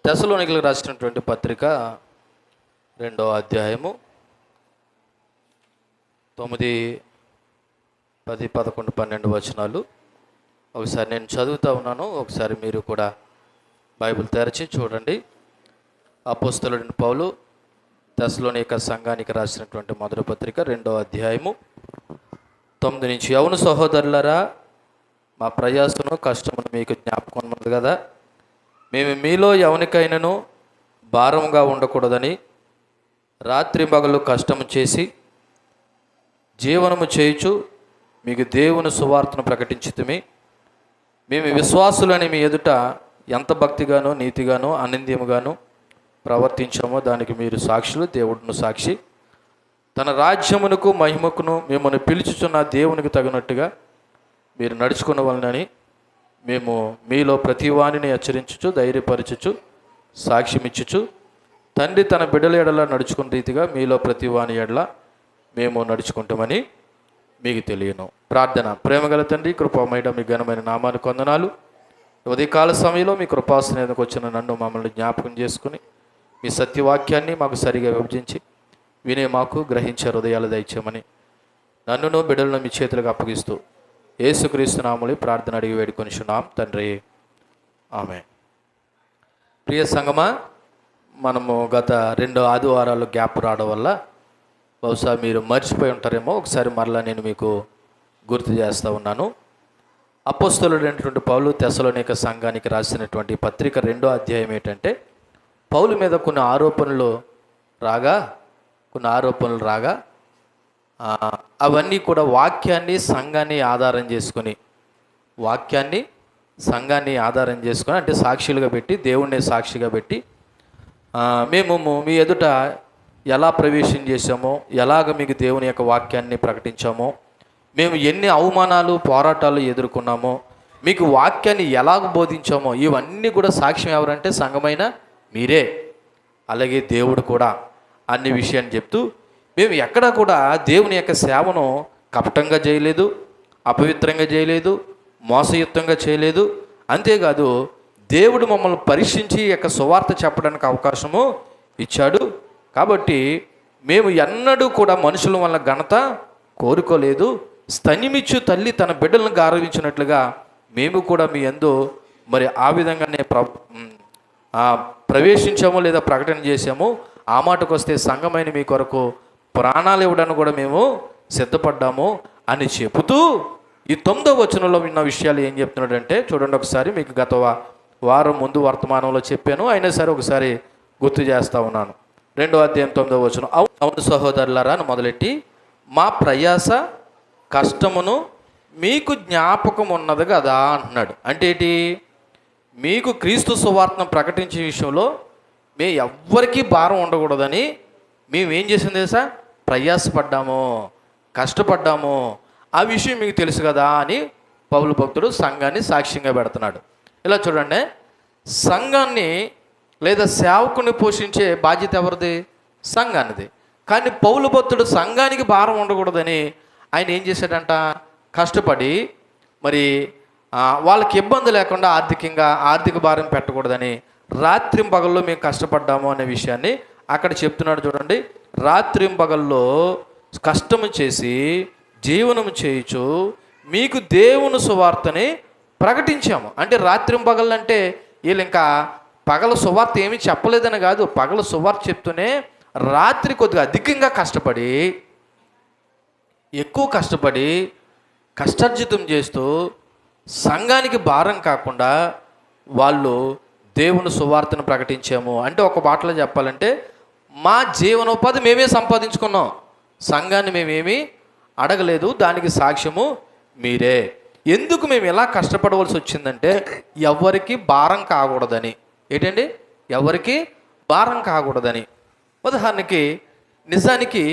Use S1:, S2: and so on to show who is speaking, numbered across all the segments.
S1: తెస్సలోనికీయులకు రాసినటువంటి పత్రిక 2వ అధ్యాయము 9, 10, 11, 12 వచనాలు. ఒకసారి నేను చదువుతా ఉన్నాను, ఒకసారి మీరు కూడా బైబిల్ తెరచి చూడండి. అపోస్తలుడైన పౌలు తెస్సలోనిక సంఘానికి రాసినటువంటి మొదటి పత్రిక 2వ అధ్యాయము 9 నుంచి. అవును సహోదరులారా, మా ప్రయాసను కష్టమును మీకు జ్ఞాపకం ఉన్నది కదా. మేము మీలో ఎవరికైనాను భారముగా ఉండకూడదని రాత్రి పగలు కష్టము చేసి జీవనము చేయుచు మీకు దేవుని సువార్తను ప్రకటించితిమి. మేము విశ్వాసులని మీ ఎదుట ఎంత భక్తిగానో నీతిగానో అనింద్యముగాను ప్రవర్తించామో దానికి మీరు సాక్షులు, దేవుడును సాక్షి. తన రాజ్యమునకు మహిమకును మిమ్మల్ని పిలుచుచున్న దేవునికి తగినట్టుగా మీరు నడుచుకున్న వలనని మేము మీలో ప్రతి వానిని హెచ్చరించుచు, ధైర్యపరచుచు, సాక్ష్యమిచ్చుచు, తండ్రి తన బిడ్డల ఎడల నడుచుకున్న రీతిగా మీలో ప్రతి వాని ఎడల మేము నడుచుకుంటామని మీకు తెలియను. ప్రార్థన. ప్రేమగల తండ్రి, కృపామయుడ, మీ ఘనమైన నామానికి వందనాలు. ఉదయకాల సమయంలో మీ కృపాసనేందుకు వచ్చిన నన్ను మమ్మల్ని జ్ఞాపకం చేసుకుని మీ సత్యవాక్యాన్ని మాకు సరిగా విభజించి వినే మాకు గ్రహించే హృదయాలు దయచేయమని నన్నును బిడ్డలను మీ చేతులకు అప్పగిస్తూ యేసుక్రీస్తు నామములో ప్రార్థన అడిగి వేడుకొనిచున్నాం తండ్రి, ఆమేన్. ప్రియ సంగమా, మనము గత 2 ఆదివారాలు గ్యాప్ రావడం వల్ల బహుశా మీరు మర్చిపోయి ఉంటారేమో. ఒకసారి మరలా నేను మీకు గుర్తు చేస్తూ ఉన్నాను. అపోస్తలుడైనటువంటి పౌలు తెస్సలోనిక సంఘానికి రాసినటువంటి పత్రిక 2వ అధ్యాయం ఏంటంటే, పౌలు మీద కొన్ని ఆరోపణలు రాగా అవన్నీ కూడా వాక్యాన్ని సంఘాన్ని ఆధారం చేసుకొని అంటే సాక్షులుగా పెట్టి, దేవుణ్ణి సాక్షిగా పెట్టి మేము మీ ఎదుట ఎలా ప్రవేశం చేశామో, ఎలాగ మీకు దేవుని యొక్క వాక్యాన్ని ప్రకటించామో, మేము ఎన్ని అవమానాలు పోరాటాలు ఎదుర్కొన్నామో, మీకు వాక్యాన్ని ఎలాగ బోధించామో, ఇవన్నీ కూడా సాక్ష్యం ఎవరంటే సంఘమైన మీరే, అలాగే దేవుడు కూడా అన్ని విషయాన్ని చెప్తూ మేము ఎక్కడా కూడా దేవుని యొక్క సేవను కపటంగా చేయలేదు, అపవిత్రంగా చేయలేదు, మోసయుక్తంగా చేయలేదు. అంతేకాదు, దేవుడు మమ్మల్ని పరీక్షించి యొక్క సువార్త చెప్పడానికి అవకాశము ఇచ్చాడు. కాబట్టి మేము ఎన్నడూ కూడా మనుషుల వల్ల ఘనత కోరుకోలేదు. స్తన్యమిచ్చు తల్లి తన బిడ్డలను గౌరవించినట్లుగా మేము కూడా మీ యందు మరి ఆ విధంగానే ప్రవేశించాము లేదా ప్రకటన చేసాము. ఆ మాటకు వస్తే సంఘమైన మీ కొరకు ప్రాణాలు ఇవ్వడానికి కూడా మేము సిద్ధపడ్డాము అని చెబుతూ ఈ 9వ వచనంలో విన్న విషయాలు ఏం చెప్తున్నాడంటే చూడండి ఒకసారి. మీకు గత వారం ముందు వర్తమానంలో చెప్పాను, అయినా సరే ఒకసారి గుర్తు చేస్తూ ఉన్నాను. 2వ అధ్యాయం 9వ వచనం. అవును సహోదరులారా అని మొదలెట్టి, మా ప్రయాస కష్టమును మీకు జ్ఞాపకం ఉన్నది కదా అంటున్నాడు. అంటే ఏంటి? మీకు క్రీస్తు సువార్తను ప్రకటించే విషయంలో ఎవ్వరికీ భారం ఉండకూడదని మేము ఏం చేసింది తెలుసా? ప్రయాసపడ్డాము, కష్టపడ్డాము. ఆ విషయం మీకు తెలుసు కదా అని పౌలు భక్తుడు సంఘాన్ని సాక్ష్యంగా పెడుతున్నాడు. ఇలా చూడండి, సంఘాన్ని లేదా సేవకుని పోషించే బాధ్యత ఎవరిది? సంఘానిది. కానీ పౌలు భక్తుడు సంఘానికి భారం ఉండకూడదని ఆయన ఏం చేశాడంట? కష్టపడి మరి వాళ్ళకి ఇబ్బంది లేకుండా ఆర్థిక భారం పెట్టకూడదని రాత్రింపగల్లో మేము కష్టపడ్డాము అనే విషయాన్ని అక్కడ చెప్తున్నాడు. చూడండి, రాత్రింపగల్లో కష్టము చేసి జీవనము చేయుచు మీకు దేవుని సువార్తని ప్రకటించాము. అంటే రాత్రింపగళ్ళు అంటే వీళ్ళు ఇంకా పగల సువార్త ఏమీ చెప్పలేదని కాదు, పగల సువార్త చెప్తూనే రాత్రి కొద్దిగా అధికంగా కష్టపడి, ఎక్కువ కష్టపడి కష్టార్జితం చేస్తూ సంఘానికి భారం కాకుండా వాళ్ళు దేవుని సువార్తను ప్రకటించాము. అంటే ఒక మాటలో చెప్పాలంటే మా జీవనోపాధి మేమే సంపాదించుకున్నాం, సంఘాన్ని మేమేమీ అడగలేదు. దానికి సాక్ష్యము మీరే. ఎందుకు మేము ఎలా కష్టపడవలసి వచ్చిందంటే ఎవరికి భారం కాకూడదని. ఏంటండి? ఎవరికి భారం కాకూడదని. ఉదాహరణకి, నిజానికి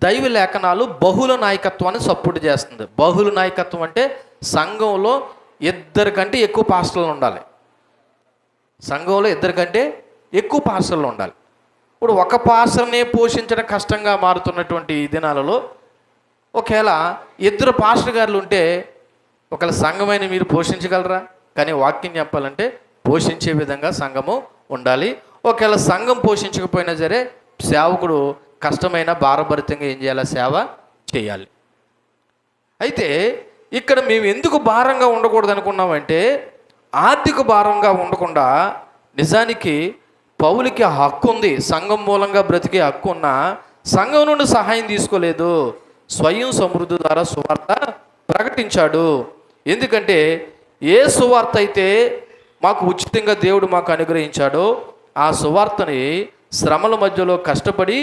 S1: దైవ లేఖనాలు బహుళ నాయకత్వాన్ని సపోర్ట్ చేస్తుంది. బహుళ నాయకత్వం అంటే సంఘంలో 2 కంటే ఎక్కువ పాస్టర్లు ఉండాలి. సంఘంలో 2 కంటే ఎక్కువ పాస్టర్లు ఉండాలి. ఇప్పుడు ఒక పాస్టర్నే పోషించడం కష్టంగా మారుతున్నటువంటి ఈ దినాలలో ఒకవేళ 2 పాస్టర్ గారులు ఉంటే ఒకవేళ సంఘమైన మీరు పోషించగలరా? కానీ వాక్యం చెప్పాలంటే పోషించే విధంగా సంఘము ఉండాలి. ఒకవేళ సంఘం పోషించకపోయినా సరే సేవకుడు కష్టమైన భారభరితంగా ఏం చేయాలి? సేవ చేయాలి. అయితే ఇక్కడ మేము ఎందుకు భారంగా ఉండకూడదు అనుకున్నామంటే, ఆర్థిక భారంగా ఉండకుండా, నిజానికి పౌలుకి హక్కు ఉంది, సంఘం మూలంగా బ్రతికే హక్కు ఉన్న సంఘం నుండి సహాయం తీసుకోలేదు, స్వయం సమృద్ధి ద్వారా సువార్త ప్రకటించాడు. ఎందుకంటే ఏ సువార్త అయితే మాకు ఉచితంగా దేవుడు మాకు అనుగ్రహించాడో ఆ సువార్తని శ్రమల మధ్యలో కష్టపడి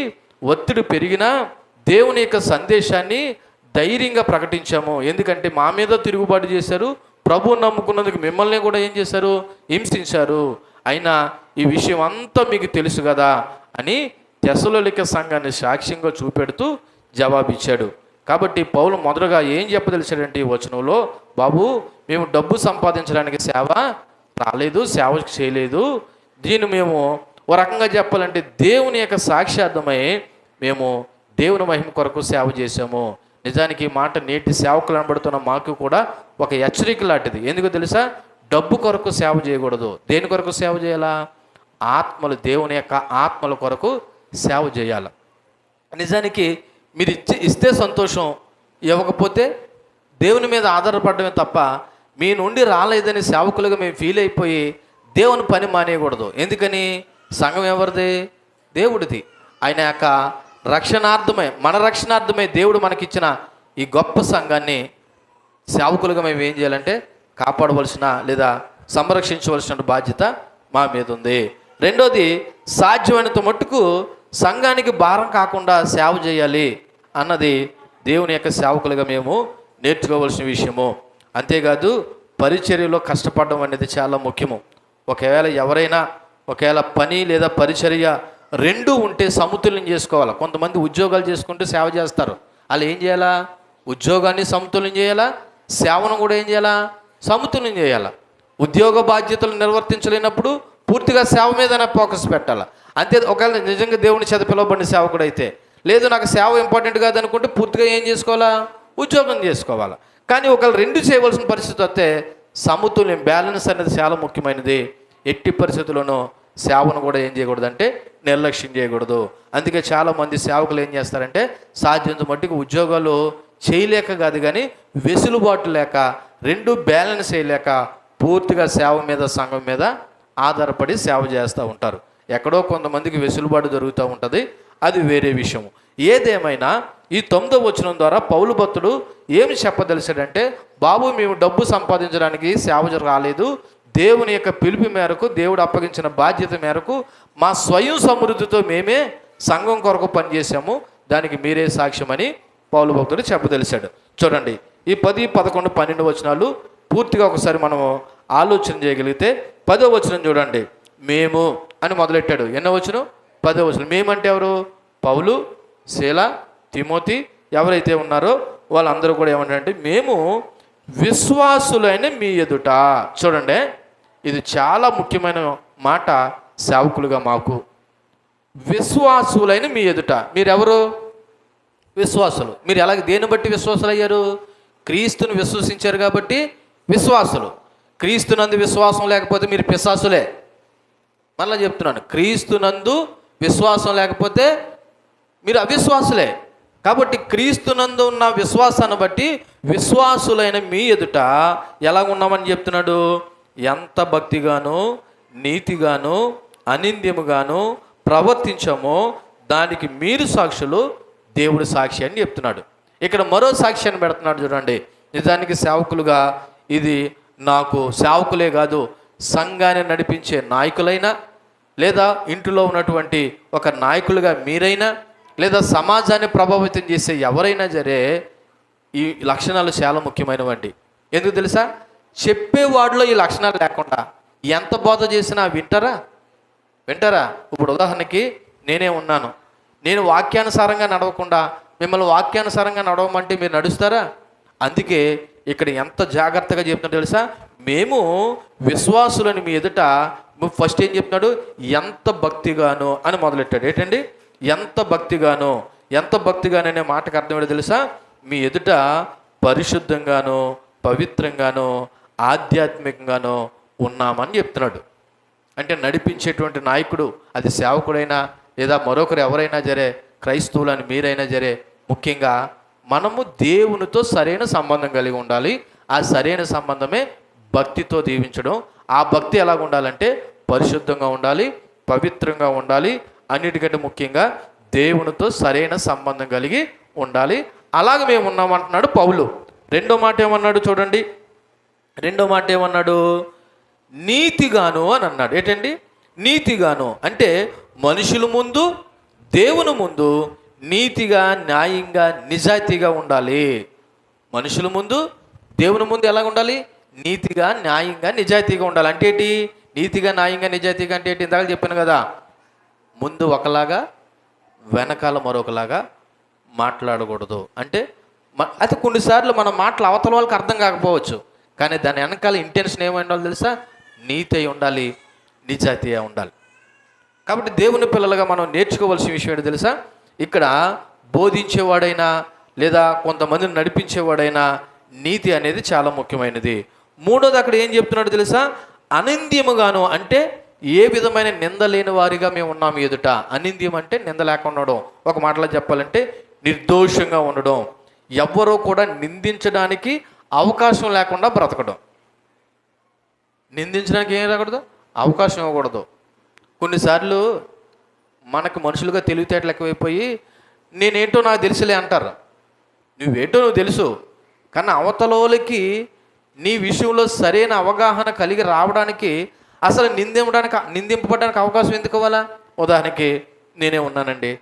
S1: ఒత్తిడి పెరిగినా దేవుని యొక్క సందేశాన్ని ధైర్యంగా ప్రకటించాము. ఎందుకంటే మా మీద తిరుగుబాటు చేశారు, ప్రభువు నమ్ముకున్నందుకు మిమ్మల్ని కూడా ఏం చేశారు? హింసించారు. అయినా ఈ విషయం అంతా మీకు తెలుసు కదా అని తెస్సలోనిక సంఘాన్ని సాక్ష్యంగా చూపెడుతూ జవాబిచ్చాడు. కాబట్టి పౌలు మొదటగా ఏం చెప్పదలిచాడంటే ఈ వచనంలో, బాబు మేము డబ్బు సంపాదించడానికి సేవ రాలేదు, సేవ చేయలేదు. దీన్ని మేము ఓ రకంగా చెప్పాలంటే దేవుని యొక్క సాక్ష్యార్థమై మేము దేవుని మహిమ కొరకు సేవ చేశాము. నిజానికి ఈ మాట నేటి సేవకులు అనబడుతున్న మాకు కూడా ఒక హెచ్చరిక లాంటిది. ఎందుకు తెలుసా? డబ్బు కొరకు సేవ చేయకూడదు. దేని కొరకు సేవ చేయాలా? ఆత్మలు, దేవుని యొక్క ఆత్మల కొరకు సేవ చేయాలి. నిజానికి మీరు ఇస్తే సంతోషం, ఇవ్వకపోతే దేవుని మీద ఆధారపడమే తప్ప మీ నుండి రాలేదని సేవకులుగా మేము ఫీల్ అయిపోయి దేవుని పని మానేయకూడదు. ఎందుకని? సంఘం ఎవరిది? దేవుడిది. ఆయన యొక్క రక్షణార్థమై, మన రక్షణార్థమై దేవుడు మనకిచ్చిన ఈ గొప్ప సంఘాన్ని సేవకులుగా మేము ఏం చేయాలంటే కాపాడవలసిన లేదా సంరక్షించవలసిన బాధ్యత మా మీద ఉంది. రెండోది, సాధ్యమైనంత మట్టుకు సంఘానికి భారం కాకుండా సేవ చేయాలి అన్నది దేవుని యొక్క సేవకులుగా మేము నేర్చుకోవాల్సిన విషయము. అంతేకాదు పరిచర్యలో కష్టపడడం అనేది చాలా ముఖ్యము. ఒకవేళ పని లేదా పరిచర్య రెండూ ఉంటే సమతుల్యం చేసుకోవాలి. కొంతమంది ఉద్యోగాలు చేసుకుంటూ సేవ చేస్తారు. వాళ్ళు ఏం చేయాలా? ఉద్యోగాన్ని సమతుల్యం చేయాలా, సేవను కూడా ఏం చేయాలా? సమతుల్యం చేయాలా. ఉద్యోగ బాధ్యతలు నిర్వర్తించలేనప్పుడు పూర్తిగా సేవ మీదనే ఫోకస్ పెట్టాలి. అంతే. ఒకవేళ నిజంగా దేవుని చేత పిలువబడిన సేవకుడు అయితే, లేదు నాకు సేవ ఇంపార్టెంట్ కాదనుకుంటే పూర్తిగా ఏం చేసుకోవాలా? ఉద్యోగం చేసుకోవాలా. కానీ ఒకవేళ రెండు చేయవలసిన పరిస్థితి వస్తే సమతుల్యం, బ్యాలెన్స్ అనేది చాలా ముఖ్యమైనది. ఎట్టి పరిస్థితుల్లోనూ సేవను కూడా ఏం చేయకూడదు అంటే నిర్లక్ష్యం చేయకూడదు. అందుకే చాలామంది సేవకులు ఏం చేస్తారంటే సాధ్యంత మట్టుకు ఉద్యోగాలు చేయలేక కాదు కానీ వెసులుబాటు లేక, రెండు బ్యాలెన్స్ చేయలేక పూర్తిగా సేవ మీద, సంఘం మీద ఆధారపడి సేవ చేస్తూ ఉంటారు. ఎక్కడో కొంతమందికి వెసులుబాటు జరుగుతూ ఉంటుంది, అది వేరే విషయం. ఏదేమైనా ఈ 9వ వచనం ద్వారా పౌలు భక్తుడు ఏమి చెప్పదలిచాడంటే, బాబు మేము డబ్బు సంపాదించడానికి సేవ రాలేదు, దేవుని యొక్క పిలుపు మేరకు, దేవుడు అప్పగించిన బాధ్యత మేరకు మా స్వయం సమృద్ధితో మేమే సంఘం కొరకు పనిచేసాము, దానికి మీరే సాక్ష్యమని పౌలు భక్తుడు చెప్పదలిచాడు. చూడండి, ఈ 10, 11, 12 వచనాలు పూర్తిగా ఒకసారి మనము ఆలోచన చేయగలిగితే, 10వ వచనం చూడండి. మేము అని మొదలెట్టాడు. ఎన్నో వచనం? 10వ వచనం. మేమంటే ఎవరు? పౌలు, శీల, తిమోతి ఎవరైతే ఉన్నారో వాళ్ళందరూ కూడా ఏమంటారంటే, మేము విశ్వాసులైన మీ ఎదుట. చూడండి, ఇది చాలా ముఖ్యమైన మాట సేవకులుగా మాకు. విశ్వాసులైన మీ ఎదుట. మీరెవరు? విశ్వాసులు. మీరు ఎలాగ, దేన్ని బట్టి విశ్వాసులు అయ్యారు? క్రీస్తుని విశ్వసించారు కాబట్టి విశ్వాసులు. క్రీస్తునందు విశ్వాసం లేకపోతే మీరు పిశాసులే. మళ్ళీ చెప్తున్నాను, క్రీస్తునందు విశ్వాసం లేకపోతే మీరు అవిశ్వాసులే. కాబట్టి క్రీస్తునందు ఉన్న విశ్వాసాన్ని బట్టి విశ్వాసులైన మీ ఎదుట ఎలాగున్నామని చెప్తున్నాడు? ఎంత భక్తిగాను, నీతిగాను, అనింద్యముగాను ప్రవర్తించామో దానికి మీరు సాక్షులు, దేవుడి సాక్షి అని చెప్తున్నాడు. ఇక్కడ మరో సాక్ష్యాన్ని పెడుతున్నాడు చూడండి. నిజానికి సేవకులుగా ఇది నాకు సేవకులే కాదు, సంఘాన్ని నడిపించే నాయకులైనా, లేదా ఇంటిలో ఉన్నటువంటి ఒక నాయకులుగా మీరైనా, లేదా సమాజాన్ని ప్రభావితం చేసే ఎవరైనా సరే ఈ లక్షణాలు చాలా ముఖ్యమైనవండి. ఎందుకు తెలుసా? చెప్పేవాడిలో ఈ లక్షణాలు లేకుండా ఎంత బోధ చేసినా వింటారా? ఇప్పుడు ఉదాహరణకి నేనే ఉన్నాను, నేను వాక్యానుసారంగా నడవకుండా మిమ్మల్ని వాక్యానుసారంగా నడవమంటే మీరు నడుస్తారా? అందుకే ఇక్కడ ఎంత జాగ్రత్తగా చెప్తున్నా తెలుసా? మేము విశ్వాసులని మీ ఎదుట. ఫస్ట్ ఏం చెప్తున్నాడు? ఎంత భక్తిగాను అని మొదలెట్టాడు. ఏంటండి? ఎంత భక్తిగాను. ఎంత భక్తిగాననే మాటకు అర్థం ఏంటో తెలుసా? మీ ఎదుట పరిశుద్ధంగాను, పవిత్రంగాను, ఆధ్యాత్మికంగాను ఉన్నామని చెప్తున్నాడు. అంటే నడిపించేటువంటి నాయకుడు, అది సేవకుడైనా లేదా మరొకరు ఎవరైనా జరే, క్రైస్తవులని మీరైనా జరే, ముఖ్యంగా మనము దేవునితో సరైన సంబంధం కలిగి ఉండాలి. ఆ సరైన సంబంధమే భక్తితో దీవించడం. ఆ భక్తి ఎలాగ ఉండాలంటే పరిశుద్ధంగా ఉండాలి, పవిత్రంగా ఉండాలి, అన్నిటికంటే ముఖ్యంగా దేవునితో సరైన సంబంధం కలిగి ఉండాలి. అలాగ మేము ఉన్నామంటున్నాడు పౌలు. రెండో మాట ఏమన్నాడు చూడండి, రెండో మాట ఏమన్నాడు? నీతిగాను అని అన్నాడు. ఏంటండి? నీతిగాను అంటే మనుషుల ముందు, దేవుని ముందు నీతిగా, న్యాయంగా, నిజాయితీగా ఉండాలి. మనుషుల ముందు, దేవుని ముందు ఎలా ఉండాలి? నీతిగా, న్యాయంగా, నిజాయితీగా ఉండాలి. అంటే ఏంటి? నీతిగా, న్యాయంగా, నిజాయితీగా అంటే ఏంటి? ఇందాక చెప్పాను కదా, ముందు ఒకలాగా వెనకాల మరొకలాగా మాట్లాడకూడదు. అంటే అది కొన్నిసార్లు మన మాటలు అవతల వాళ్ళకి అర్థం కాకపోవచ్చు, కానీ దాని వెనకాల ఇంటెన్షన్ ఏమై ఉండాలో తెలుసా? నీతి అయి ఉండాలి, నిజాయితీ అయి ఉండాలి. కాబట్టి దేవుని పిల్లలుగా మనం నేర్చుకోవాల్సిన విషయం ఏంటో తెలుసా? ఇక్కడ బోధించేవాడైనా లేదా కొంతమందిని నడిపించేవాడైనా నీతి అనేది చాలా ముఖ్యమైనది. మూడోది అక్కడ ఏం చెప్తున్నాడు తెలుసా? అనింద్యముగాను అంటే ఏ విధమైన నింద లేని వారిగా మేము ఉన్నాము ఎదుట. అనింద్యం అంటే నింద లేకుండా ఉండడం. ఒక మాటలో చెప్పాలంటే నిర్దోషంగా ఉండడం. ఎవ్వరూ కూడా నిందించడానికి అవకాశం లేకుండా బ్రతకడం. నిందించడానికి ఏం రాకూడదు? అవకాశం ఇవ్వకూడదు. కొన్నిసార్లు మనకు మనుషులుగా తెలివితేటలు ఎక్కువైపోయి నేనేంటో నాకు తెలుసులే అంటారు. నువ్వేంటో నువ్వు తెలుసు, కానీ అవతలోలకి నీ విషయంలో సరైన అవగాహన కలిగి రావడానికి అసలు నిందింపబడడానికి అవకాశం ఎందుకు అవ్వాలా? ఉదాహరణకి నేనే ఉన్నానండి,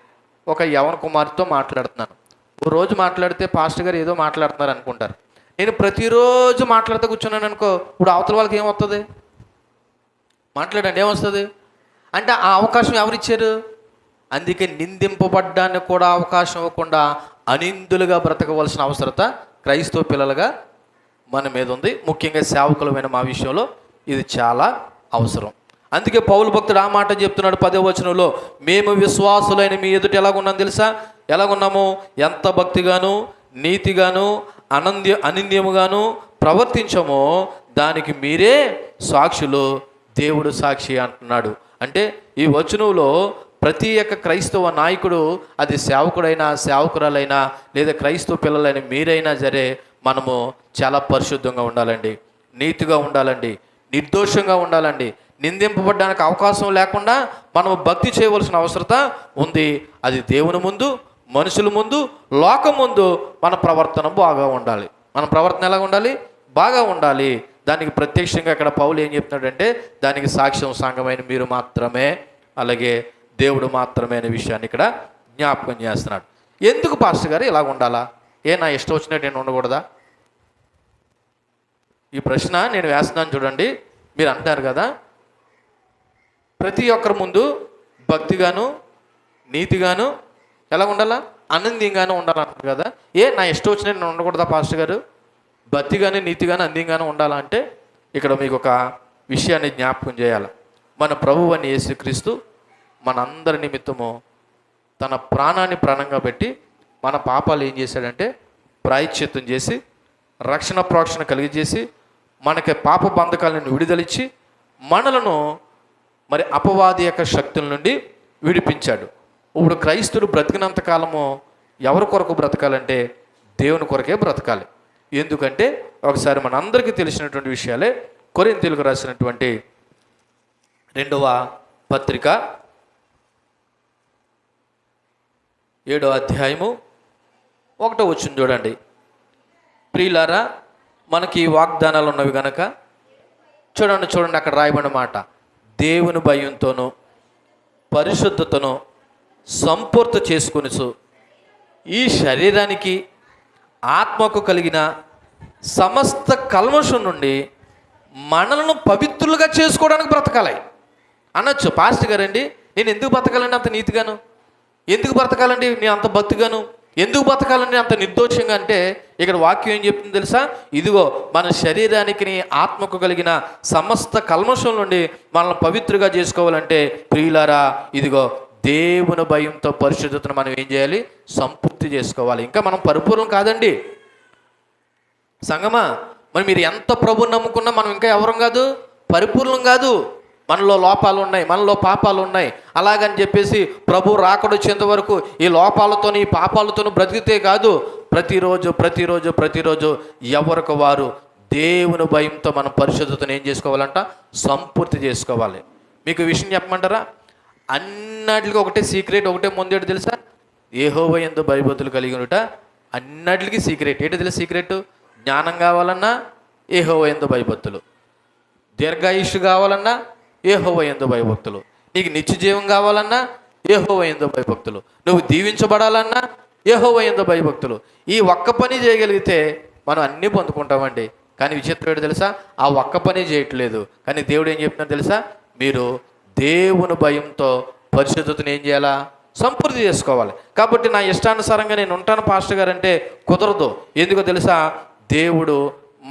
S1: ఒక యవన కుమార్తెతో మాట్లాడుతున్నాను. ఓ రోజు మాట్లాడితే పాస్టర్ గారు ఏదో మాట్లాడుతున్నారు అనుకుంటారు. నేను ప్రతిరోజు మాట్లాడుతూ కూర్చున్నాను అనుకో, ఇప్పుడు అవతల వాళ్ళకి ఏమవుతుంది? మాట్లాడండి, ఏమొస్తుంది? అంటే ఆ అవకాశం ఎవరిచ్చారు? అందుకే నిందింపబడ్డానికి కూడా అవకాశం ఇవ్వకుండా అనిందులుగా బ్రతకవలసిన అవసరత క్రైస్తవ పిల్లలుగా మన మీద ఉంది. ముఖ్యంగా సేవకులమైన మా విషయంలో ఇది చాలా అవసరం. అందుకే పౌలు భక్తుడు ఆ మాట చెప్తున్నాడు 10వ వచనంలో, మేము విశ్వాసులైన మీ ఎదుట ఎలాగున్నాం తెలుసా? ఎలాగున్నాము? ఎంత భక్తిగాను, నీతిగాను, అనింద్యముగాను ప్రవర్తించమో దానికి మీరే సాక్షులు, దేవుడు సాక్షి అంటున్నాడు. అంటే ఈ వచనంలో ప్రతి ఒక్క క్రైస్తవ నాయకుడు, అది సేవకుడైనా సేవకురాలైనా లేదా క్రైస్తవ పిల్లలైన మీరైనా సరే, మనము చాలా పరిశుద్ధంగా ఉండాలండి, నీతిగా ఉండాలండి, నిర్దోషంగా ఉండాలండి. నిందింపబడడానికి అవకాశం లేకుండా మనము భక్తి చేయవలసిన అవసరత ఉంది. అది దేవుని ముందు, మనుషుల ముందు, లోకం ముందు మన ప్రవర్తన బాగా ఉండాలి. మన ప్రవర్తన ఎలా ఉండాలి? బాగా ఉండాలి. దానికి ప్రత్యక్షంగా ఇక్కడ పౌలు ఏం చెప్తున్నాడంటే, దానికి సాక్ష్యం సంఘమైన మీరు మాత్రమే, అలాగే దేవుడు మాత్రమే అనే విషయాన్ని ఇక్కడ జ్ఞాపకం చేస్తున్నాడు. ఎందుకు పాస్టర్ గారు ఇలాగ ఉండాలా? నా ఇష్టం వచ్చినట్టు నేను ఉండకూడదా? ఈ ప్రశ్న నేను వేస్తున్నాను చూడండి. మీరు అంటారు కదా, ప్రతి ఒక్కరి ముందు భక్తిగాను, నీతిగాను, ఎలా ఉండాలా? ఆనందంగాను ఉండాలంటారు కదా. నా ఇష్టం వచ్చినట్టు నేను ఉండకూడదా పాస్టర్ గారు? భక్తిగానే, నీతిగానే, అందంగానే ఉండాలంటే ఇక్కడ మీకు ఒక విషయాన్ని జ్ఞాపకం చేయాలి. మన ప్రభువు అని యేసుక్రీస్తు మనందరి నిమిత్తము తన ప్రాణాన్ని ప్రాణంగా పెట్టి మన పాపాలు ఏం చేశాడంటే ప్రాయశ్చిత్తం చేసి, రక్షణ ప్రోక్షణ కలిగజేసి, మనకి పాప బంధకాలను విడుదలిచ్చి మనలను మరి అపవాది యొక్క శక్తుల నుండి విడిపించాడు. ఇప్పుడు క్రైస్తువులు బ్రతికినంత కాలము ఎవరి కొరకు బ్రతకాలంటే దేవుని కొరకే బ్రతకాలి. ఎందుకంటే ఒకసారి మనందరికీ తెలిసినటువంటి విషయాలే. కొరింథీయులకు రాసినటువంటి 2వ పత్రిక 7వ అధ్యాయము 1వ వచనం చూడండి. ప్రియులారా, మనకి వాగ్దానాలు ఉన్నవి కనుక చూడండి అక్కడ రాయబడిన మాట, దేవుని భయంతోనూ పరిశుద్ధతను సంపూర్తి చేసుకొనిచు ఈ శరీరానికి ఆత్మకు కలిగిన సమస్త కల్మషం నుండి మనలను పవిత్రులుగా చేసుకోవడానికి బ్రతకాలి అనొచ్చు. పాస్టర్ గారండి, నేను ఎందుకు బ్రతకాలండి అంత నీతిగాను? ఎందుకు బ్రతకాలండి నేను అంత భక్తిగాను? ఎందుకు బ్రతకాలండి అంత నిర్దోషంగా? అంటే ఇక్కడ వాక్యం ఏం చెప్తుంది తెలుసా? ఇదిగో మన శరీరానికి ఆత్మకు కలిగిన సమస్త కల్మషం నుండి మనల్ని పవిత్రుగా చేసుకోవాలంటే ప్రియులారా, ఇదిగో దేవుని భయంతో పరిశుద్ధతను మనం ఏం చేయాలి? సంపూర్తి చేసుకోవాలి. ఇంకా మనం పరిపూర్ణం కాదండి సంగమా. మరి మీరు ఎంత ప్రభుని నమ్ముకున్నా మనం ఇంకా ఎవరం కాదు? పరిపూర్ణం కాదు. మనలో లోపాలు ఉన్నాయి, మనలో పాపాలు ఉన్నాయి. అలాగని చెప్పేసి ప్రభు రాకడ వచ్చేంత వరకు ఈ లోపాలతోని ఈ పాపాలతోనూ బ్రతికితే కాదు. ప్రతిరోజు ఎవరికి వారు దేవుని భయంతో మనం పరిశుద్ధతను ఏం చేసుకోవాలంట? సంపూర్తి చేసుకోవాలి. మీకు విషయం చెప్పమంటారా? అన్నిటికీ ఒకటే సీక్రెట్, ఒకటే ముందేటి తెలుసా? యెహోవా యందు భయభక్తులు కలిగి ఉండుట అన్నిటికీ సీక్రెట్. ఏంటి తెలుసు సీక్రెట్? జ్ఞానం కావాలన్నా యెహోవా యందు భయభక్తులు, దీర్ఘాయుష్షు కావాలన్నా యెహోవా యందు భయభక్తులు, నీకు నిత్య జీవం కావాలన్నా యెహోవా యందు భయభక్తులు, నువ్వు దీవించబడాలన్నా యెహోవా యందు భయభక్తులు. ఈ ఒక్క పని చేయగలిగితే మనం అన్నీ పొందుకుంటామండి. కానీ విచిత్రం ఏంటో తెలుసా? ఆ ఒక్క పని చేయట్లేదు. కానీ దేవుడు ఏం చెప్తున్నాడు తెలుసా? మీరు దేవుని భయంతో పరిశుద్ధతను ఏం చేయాలా? సంపూర్తి చేసుకోవాలి. కాబట్టి నా ఇష్టానుసారంగా నేను ఉంటాను పాస్టర్ గారు అంటే కుదరదు. ఎందుకో తెలుసా? దేవుడు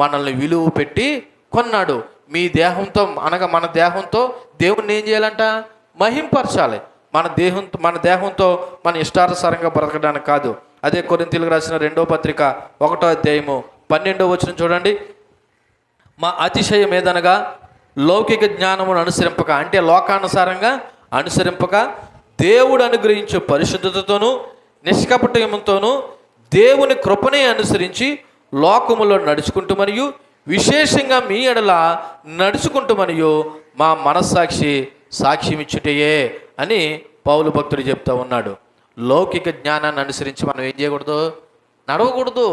S1: మనల్ని విలువ పెట్టి కొన్నాడు. మీ దేహంతో అనగా మన దేహంతో దేవుణ్ణి ఏం చేయాలంట? మహింపరచాలి. మన దేహంతో మన ఇష్టానుసారంగా బ్రతకడానికి కాదు. అదే కొరింథీయులకు రాసిన 2వ పత్రిక 1వ అధ్యాయము 12వ వచనం చూడండి. మా అతిశయం ఏదనగా లౌకిక జ్ఞానమును అనుసరింపక, అంటే లోకానుసారంగా అనుసరింపక, దేవుడు అనుగ్రహించే పరిశుద్ధతతోనూ నిష్కపటముతోనూ దేవుని కృపనే అనుసరించి లోకములో నడుచుకుంటూ మరియు విశేషంగా మీ ఎడల నడుచుకుంటూ మరియు మా మనస్సాక్షి సాక్ష్యమిచ్చుటయే అని పౌలు భక్తుడు చెప్తా ఉన్నాడు. లౌకిక జ్ఞానాన్ని అనుసరించి మనం ఏం చేయకూడదు? నడవకూడదు.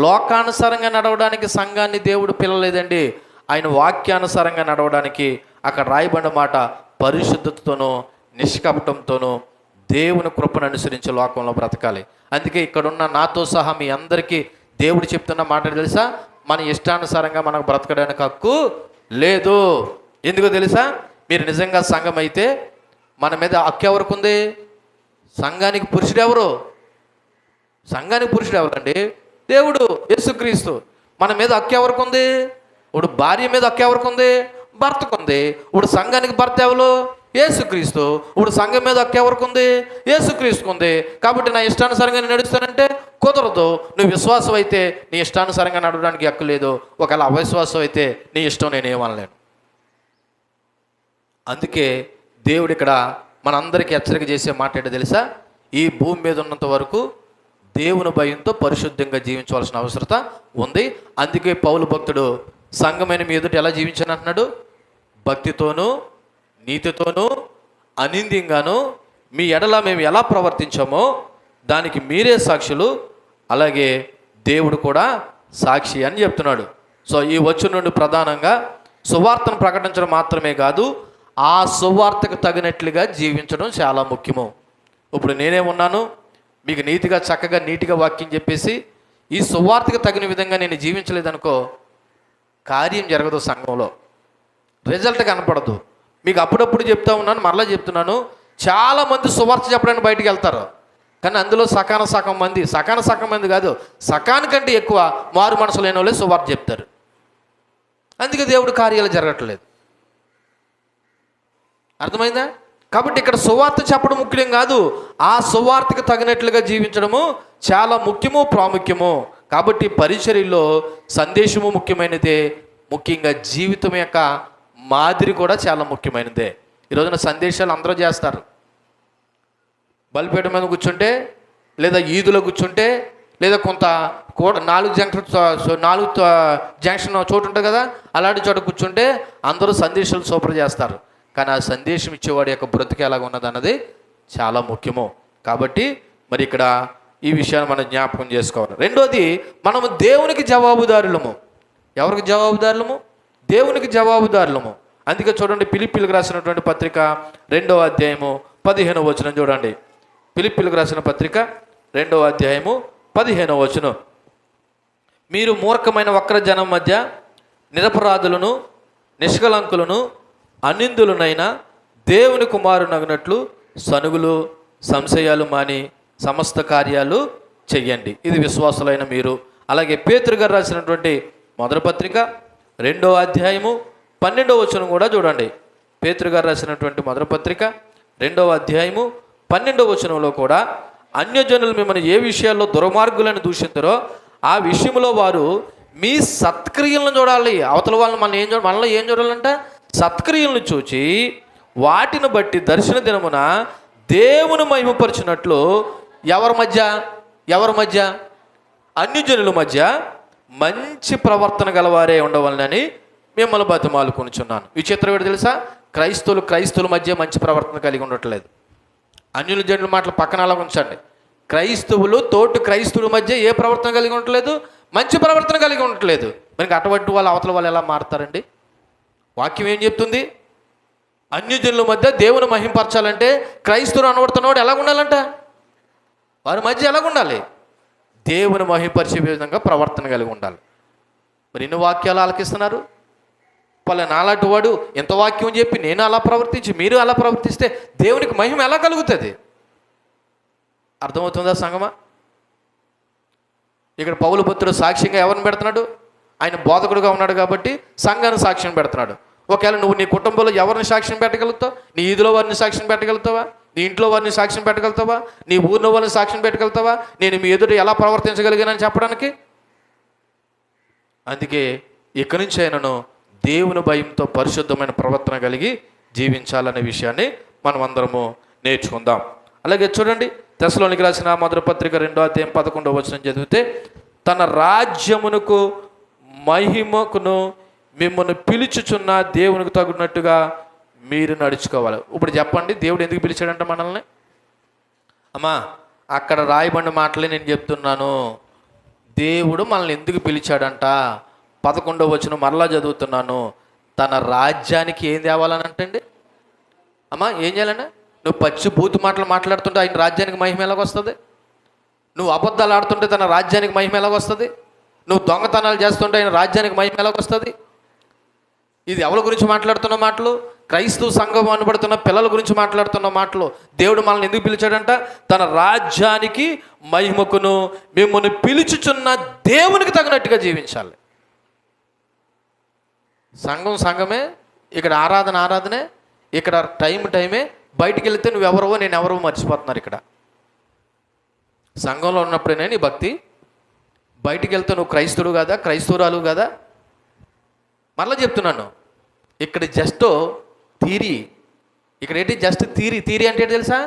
S1: లోకానుసారంగా నడవడానికి సంఘాన్ని దేవుడు పిలవలేదండి. ఆయన వాక్యానుసారంగా నడవడానికి అక్కడ రాయబడిన మాట పరిశుద్ధతతోనూ నిష్కపటంతోనూ దేవుని కృపను అనుసరించి లోకంలో బ్రతకాలి. అందుకే ఇక్కడున్న నాతో సహా మీ అందరికీ దేవుడు చెప్తున్న మాట తెలుసా? మన ఇష్టానుసారంగా మనకు బ్రతకడానికి హక్కు లేదు. ఎందుకో తెలుసా? మీరు నిజంగా సంఘం అయితే మన మీద హక్కు ఎవరికి ఉంది? సంఘానికి పురుషుడు ఎవరు? సంఘానికి పురుషుడు ఎవరండి? దేవుడు, యేసుక్రీస్తు. మన మీద హక్కు ఎవరికి ఉంది? ఇప్పుడు భార్య మీద హక్కు ఎవరికి ఉంది? భర్తకు ఉంది. ఇప్పుడు సంఘానికి భర్త ఎవరు? యేసుక్రీస్తు. ఇప్పుడు సంఘం మీద హక్కు ఎవరికి ఉంది? యేసుక్రీస్తుకు ఉంది. కాబట్టి నా ఇష్టానుసారంగా నేను నడుస్తానంటే కుదరదు. నువ్వు విశ్వాసం అయితే నీ ఇష్టానుసారంగా నడవడానికి హక్కు లేదు. ఒకవేళ అవిశ్వాసం అయితే నీ ఇష్టం నేనేమనలేను. అందుకే దేవుడు ఇక్కడ మనందరికీ హెచ్చరిక చేసే మాట ఏంటో తెలుసా? ఈ భూమి మీద ఉన్నంత వరకు దేవుని భయంతో పరిశుద్ధంగా జీవించవలసిన అవసరత ఉంది. అందుకే పౌలు భక్తుడు సంఘమైన మీ ఎదుట ఎలా జీవించని అంటున్నాడు? భక్తితోనూ నీతితోనూ అనింద్యంగాను మీ ఎడల మేము ఎలా ప్రవర్తించామో దానికి మీరే సాక్షులు, అలాగే దేవుడు కూడా సాక్షి అని చెప్తున్నాడు. సో ఈ వచ్చి నుండి ప్రధానంగా సువార్తను ప్రకటించడం మాత్రమే కాదు, ఆ సువార్తకు తగినట్లుగా జీవించడం చాలా ముఖ్యము. ఇప్పుడు నేనేమున్నాను? మీకు నీతిగా చక్కగా నీటిగా వాక్యం చెప్పేసి ఈ సువార్తకు తగిన విధంగా నేను జీవించలేదనుకో కార్యం జరగదు, సంఘంలో రిజల్ట్ కనపడదు. మీకు అప్పుడప్పుడు చెప్తా ఉన్నాను, మరలా చెప్తున్నాను, చాలామంది సువార్త చెప్పడానికి బయటికి వెళ్తారు. కానీ అందులో సగం మంది కాదు, సకానికంటే ఎక్కువ మారు మనసు లేని వాళ్ళే సువార్త చెప్తారు. అందుకే దేవుడు కార్యాలు జరగట్లేదు. అర్థమైందా? కాబట్టి ఇక్కడ సువార్త చెప్పడం ముఖ్యం కాదు, ఆ సువార్తకు తగినట్లుగా జీవించడము చాలా ముఖ్యము, ప్రాముఖ్యము. కాబట్టి పరిచర్యలో సందేశము ముఖ్యమైనదే, ముఖ్యంగా జీవితం యొక్క మాదిరి కూడా చాలా ముఖ్యమైనదే. ఈరోజున సందేశాలు అందరూ చేస్తారు. బలిపీఠం మీద కూర్చుంటే, లేదా ఈదులో కూర్చుంటే, లేదా కొంత 4 జంక్షన్ చోటు ఉంటుంది కదా, అలాంటి చోట కూర్చుంటే అందరూ సందేశాలు సూపర్ చేస్తారు. కానీ ఆ సందేశం ఇచ్చేవాడి యొక్క బ్రతికి ఎలాగ ఉన్నదన్నది చాలా ముఖ్యము. కాబట్టి మరి ఇక్కడ ఈ విషయాన్ని మనం జ్ఞాపకం చేసుకోవాలి. రెండోది, మనము దేవునికి జవాబుదారులము. ఎవరికి జవాబుదారులము? దేవునికి జవాబుదారులము. అందుకే చూడండి, ఫిలిప్పీలకు రాసినటువంటి పత్రిక 2వ అధ్యాయము 15వ వచనం చూడండి. ఫిలిప్పీలకు రాసిన పత్రిక 2వ అధ్యాయము 15వ వచనం. మీరు మూర్ఖమైన వక్ర జనం మధ్య నిరపరాధులను నిష్కలంకులను అనిందులనైనా దేవుని కుమారునగినట్లు సనుగులు సంశయాలు మాని సమస్త కార్యాలు చెయ్యండి. ఇది విశ్వాసులైన మీరు. అలాగే పేతురు గారు రాసినటువంటి మొదటి పత్రిక 2వ అధ్యాయము 12వ వచనం కూడా చూడండి. పేతురు గారు రాసినటువంటి మొదటి పత్రిక 2వ అధ్యాయము 12వ వచనంలో కూడా అన్యజనులు మిమ్మల్ని ఏ విషయాల్లో దుర్మార్గులను దూషించారో ఆ విషయంలో వారు మీ సత్క్రియలను చూడాలి. అవతల వాళ్ళని మనల్ని ఏం చూడాలంట? సత్క్రియలను చూచి వాటిని బట్టి దర్శన దినమున దేవుని మహిమపరిచినట్లు ఎవరి మధ్య అన్యజనుల మధ్య మంచి ప్రవర్తన గలవారే ఉండవాలని మిమ్మల్ని బతిమాలుకొనుచున్నాను. విచిత్రం ఏంటో తెలుసా? క్రైస్తవుల మధ్య మంచి ప్రవర్తన కలిగి ఉండట్లేదు. అన్యుల జనుల మాటలు పక్కన అలా ఉంచండి. క్రైస్తవులు తోటి క్రైస్తవుల మధ్య ఏ ప్రవర్తన కలిగి ఉండట్లేదు? మంచి ప్రవర్తన కలిగి ఉండట్లేదు. మనకి అటువంటి వాళ్ళు అవతల వాళ్ళు ఎలా మారుతారండి? వాక్యం ఏం చెప్తుంది? అన్యజనుల మధ్య దేవుని మహింపరచాలంటే క్రైస్తవులు అనబడుతున్నవాడు ఎలా ఉండాలంట? వారి మధ్య ఎలా ఉండాలి? దేవుని మహింపరిచే విధంగా ప్రవర్తన కలిగి ఉండాలి. మరి ఎన్ని వాక్యాలు ఆలకిస్తున్నారు? నాలాంటి వాడు ఎంత వాక్యం చెప్పి నేను అలా ప్రవర్తించి మీరు అలా ప్రవర్తిస్తే దేవునికి మహిమ ఎలా కలుగుతుంది? అర్థమవుతుందా సంగమా? ఇక్కడ పౌలు భక్తుడు సాక్ష్యంగా ఎవరిని పెడుతున్నాడు? ఆయన బోధకుడుగా ఉన్నాడు కాబట్టి సంఘాన్ని సాక్ష్యం పెడుతున్నాడు. ఒకవేళ నువ్వు నీ కుటుంబంలో ఎవరిని సాక్ష్యం పెట్టగలుగుతావు? నీ ఈదులో వారిని సాక్ష్యం పెట్టగలుగుతావా? నీ ఇంట్లో వారిని సాక్ష్యం పెట్టగలుగుతావా? నీ ఊరిలో వారిని సాక్ష్యం పెట్టగలుగుతావా? నేను మీ ఎదుట ఎలా ప్రవర్తించగలిగానని చెప్పడానికి? అందుకే ఇక్కడి నుంచి ఆయనను దేవుని భయంతో పరిశుద్ధమైన ప్రవర్తన కలిగి జీవించాలనే విషయాన్ని మనం అందరము నేర్చుకుందాం. అలాగే చూడండి, తెస్సలోనికి రాసిన మొదటి పత్రిక 2వ అధ్యాయం 11వ వచనం చదివితే, తన రాజ్యమునకు మహిమకును మిమ్మల్ని పిలుచుచున్న దేవునికి తగినట్టుగా మీరు నడుచుకోవాలి. ఇప్పుడు చెప్పండి, దేవుడు ఎందుకు పిలిచాడంట మనల్ని? అమ్మా, అక్కడ రాయబడిన మాటలే నేను చెప్తున్నాను. దేవుడు మనల్ని ఎందుకు పిలిచాడంట? 11వ వచనం మరలా చదువుతున్నాను. తన రాజ్యానికి ఏం తేవాలని అంటండి? అమ్మా, ఏం చేయాలండి? నువ్వు పచ్చి బూతు మాటలు మాట్లాడుతుంటే ఆయన రాజ్యానికి మహిమ ఎలాగొస్తుంది? నువ్వు అబద్ధాలు ఆడుతుంటే తన రాజ్యానికి మహిమ ఎలాగొస్తుంది? నువ్వు దొంగతనాలు చేస్తుంటే ఆయన రాజ్యానికి మహిమ ఎలాగొస్తుంది? ఇది ఎవరి గురించి మాట్లాడుతున్న మాటలు? క్రైస్తవ సంఘం అనబడుతున్న పిల్లల గురించి మాట్లాడుతున్న మాటలు. దేవుడు మనల్ని ఎందుకు పిలిచాడంట? తన రాజ్యానికి మహిమకును మిమ్మల్ని పిలుచుచున్న దేవునికి తగినట్టుగా జీవించాలి. సంఘమే, ఇక్కడ ఆరాధనే, ఇక్కడ టైమే. బయటికి వెళితే నువ్వెవరవో నేను ఎవరో మర్చిపోతున్నారు. ఇక్కడ సంఘంలో ఉన్నప్పుడేనే నీ భక్తి, బయటికి వెళ్తే నువ్వు క్రైస్తవుడు కాదా, క్రైస్తవురాలు కాదా? మరలా చెప్తున్నాను, ఇక్కడ జస్ట్ థీరీ. ఇక్కడ ఏంటి? జస్ట్ థీరీ అంటే ఏంటి తెలుసా?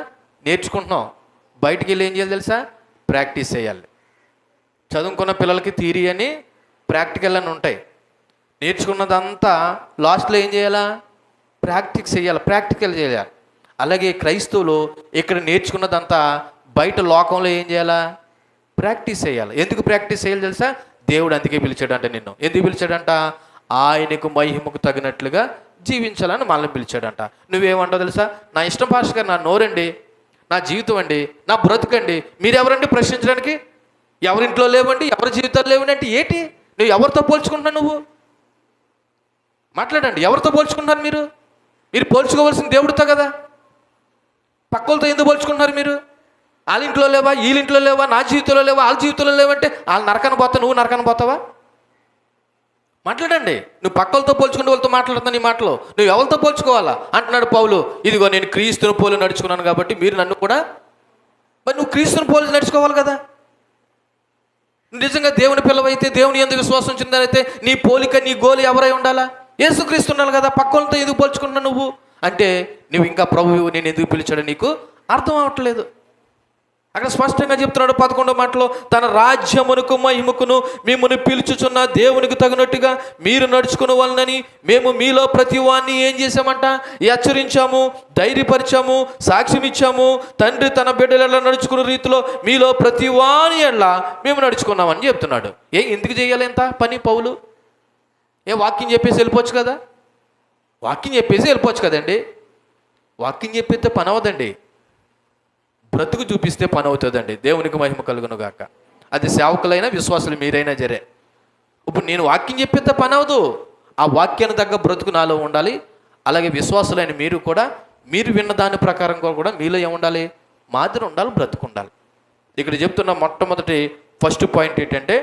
S1: నేర్చుకుంటున్నాం. బయటికి వెళ్ళి ఏం చేయాలి తెలుసా? ప్రాక్టీస్ చేయాలి. చదువుకున్న పిల్లలకి థీరీ అని ప్రాక్టికల్ అని ఉంటాయి. నేర్చుకున్నదంతా లాస్ట్లో ఏం చేయాలా? ప్రాక్టికల్ చేయాలి. అలాగే క్రైస్తవులు ఇక్కడ నేర్చుకున్నదంతా బయట లోకంలో ఏం చేయాలా? ప్రాక్టీస్ చేయాలి. ఎందుకు ప్రాక్టీస్ చేయాలి తెలుసా? దేవుడు అందుకే పిలిచాడంట నిన్ను. ఎందుకు పిలిచాడంట? ఆయనకు మహిమకు తగినట్లుగా జీవించాలని మనల్ని పిలిచాడంట. నువ్వేమంటావు తెలుసా? నా ఇష్టం పాస్టర్ గారు, నా నోరండి, నా జీవితం అండి, నా బ్రతుకండి. మీరెవరండి ప్రశ్నించడానికి? ఎవరింట్లో లేవండి, ఎవరి జీవితాలు లేవండి అంటే ఏంటి? నువ్వు ఎవరితో పోల్చుకుంటున్నావు? నువ్వు మాట్లాడండి. ఎవరితో పోల్చుకుంటున్నారు మీరు? మీరు పోల్చుకోవాల్సిన దేవుడితో కదా. పక్కలతో ఎందుకు పోల్చుకుంటున్నారు మీరు? వాళ్ళ ఇంట్లో లేవా, వీళ్ళింట్లో లేవా, నా జీవితంలో లేవా, వాళ్ళ జీవితంలో లేవంటే వాళ్ళు నరకని పోతావు, నువ్వు నరకని పోతావా? మాట్లాడండి. నువ్వు పక్కలతో పోల్చుకుంటే వాళ్ళతో మాట్లాడుతున్నా. నీ మాటలో నువ్వు ఎవరితో పోల్చుకోవాలా అంటున్నాడు పౌలు. ఇదిగో నేను క్రీస్తుని పోలి నడుచుకున్నాను కాబట్టి మీరు నన్ను కూడా, మరి నువ్వు క్రీస్తుని పోలి నడుచుకోవాలి కదా. నిజంగా దేవుని పిల్లవైతే, దేవుని ఎందుకు విశ్వాసం చెందారైతే నీ పోలిక, నీ గోలు ఎవరై ఉండాలా? యేసుక్రీస్తు ఉండాలి కదా. పక్కలతో ఎందుకు పోల్చుకుంటున్నావు నువ్వు అంటే నువ్వు ఇంకా ప్రభువు నేను ఎందుకు పిలిచాడో నీకు అర్థం అవ్వట్లేదు. అక్కడ స్పష్టంగా చెప్తున్నాడు 11వ మాటలో, తన రాజ్యమునకు మహిమకును మిమ్మల్ని పిలుచుచున్న దేవునికి తగినట్టుగా మీరు నడుచుకుని వాళ్ళని మేము మీలో ప్రతి వాన్ని ఏం చేశామంట? హెచ్చరించాము, ధైర్యపరిచాము, సాక్ష్యం ఇచ్చాము. తండ్రి తన బిడ్డల నడుచుకున్న రీతిలో మీలో ప్రతి వాని ఎట్లా మేము నడుచుకున్నామని చెప్తున్నాడు. ఎందుకు చేయాలి ఎంత పని పౌలు? వాక్యం చెప్పేసి వెళ్ళిపోవచ్చు కదా. వాక్యం చెప్పేసి వెళ్ళిపోవచ్చు కదండి. వాక్యం చెప్పేస్తే పని అవదండి, బ్రతుకు చూపిస్తే పని అవుతుందండి. దేవునికి మహిమ కలుగును గాక. అది సేవకులైనా విశ్వాసులు మీరైనా జరే. ఇప్పుడు నేను వాక్యం చెప్పేస్తే పని అవదు. ఆ వాక్యాన్ని తగ్గ బ్రతుకు నాలో ఉండాలి. అలాగే విశ్వాసులైన మీరు కూడా మీరు విన్న దాని ప్రకారంగా కూడా మీలో ఏముండాలి? మాదిరి ఉండాలి, బ్రతుకు ఉండాలి. ఇక్కడ చెప్తున్న మొట్టమొదటి ఫస్ట్ పాయింట్ ఏంటంటే,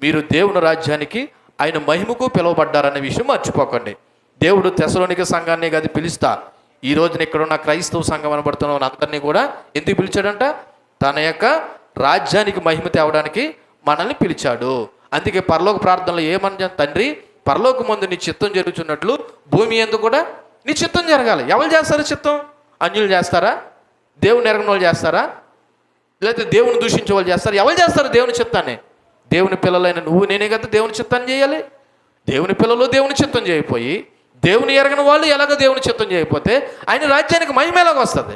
S1: మీరు దేవుని రాజ్యానికి ఆయన మహిమకు పిలువబడ్డారనే విషయం మర్చిపోకండి. దేవుడు తెస్సలోనిక సంఘాన్ని కాదు పిలుస్తా, ఈ రోజున ఇక్కడ ఉన్న క్రైస్తవ సంఘం అనబడుతున్న అందరినీ కూడా ఎందుకు పిలిచాడంట? తన యొక్క రాజ్యానికి మహిమ తేవడానికి మనల్ని పిలిచాడు. అందుకే పరలోక ప్రార్థనలో ఏమన్నా, తండ్రి పరలోకమందు నీ చిత్తం జరుగుతున్నట్లు భూమి యందు కూడా నీ చిత్తం జరగాలి. ఎవరు చేస్తారు చిత్తం? అన్యులు చేస్తారా? దేవుని ఎరగని వాళ్ళు చేస్తారా? లేకపోతే దేవుని దూషించే వాళ్ళు చేస్తారు? ఎవరు చేస్తారు దేవుని చిత్తాన్ని? దేవుని పిల్లలైన నువ్వు నేనే కదా దేవుని చిత్తాన్ని చేయాలి. దేవుని పిల్లలు దేవుని చిత్తం చేయకపోయి, దేవుని ఎరగని వాళ్ళు ఎలాగో దేవుని చిత్తం చేయకపోతే ఆయన రాజ్యానికి మహిమ ఎలాగ వస్తుంది?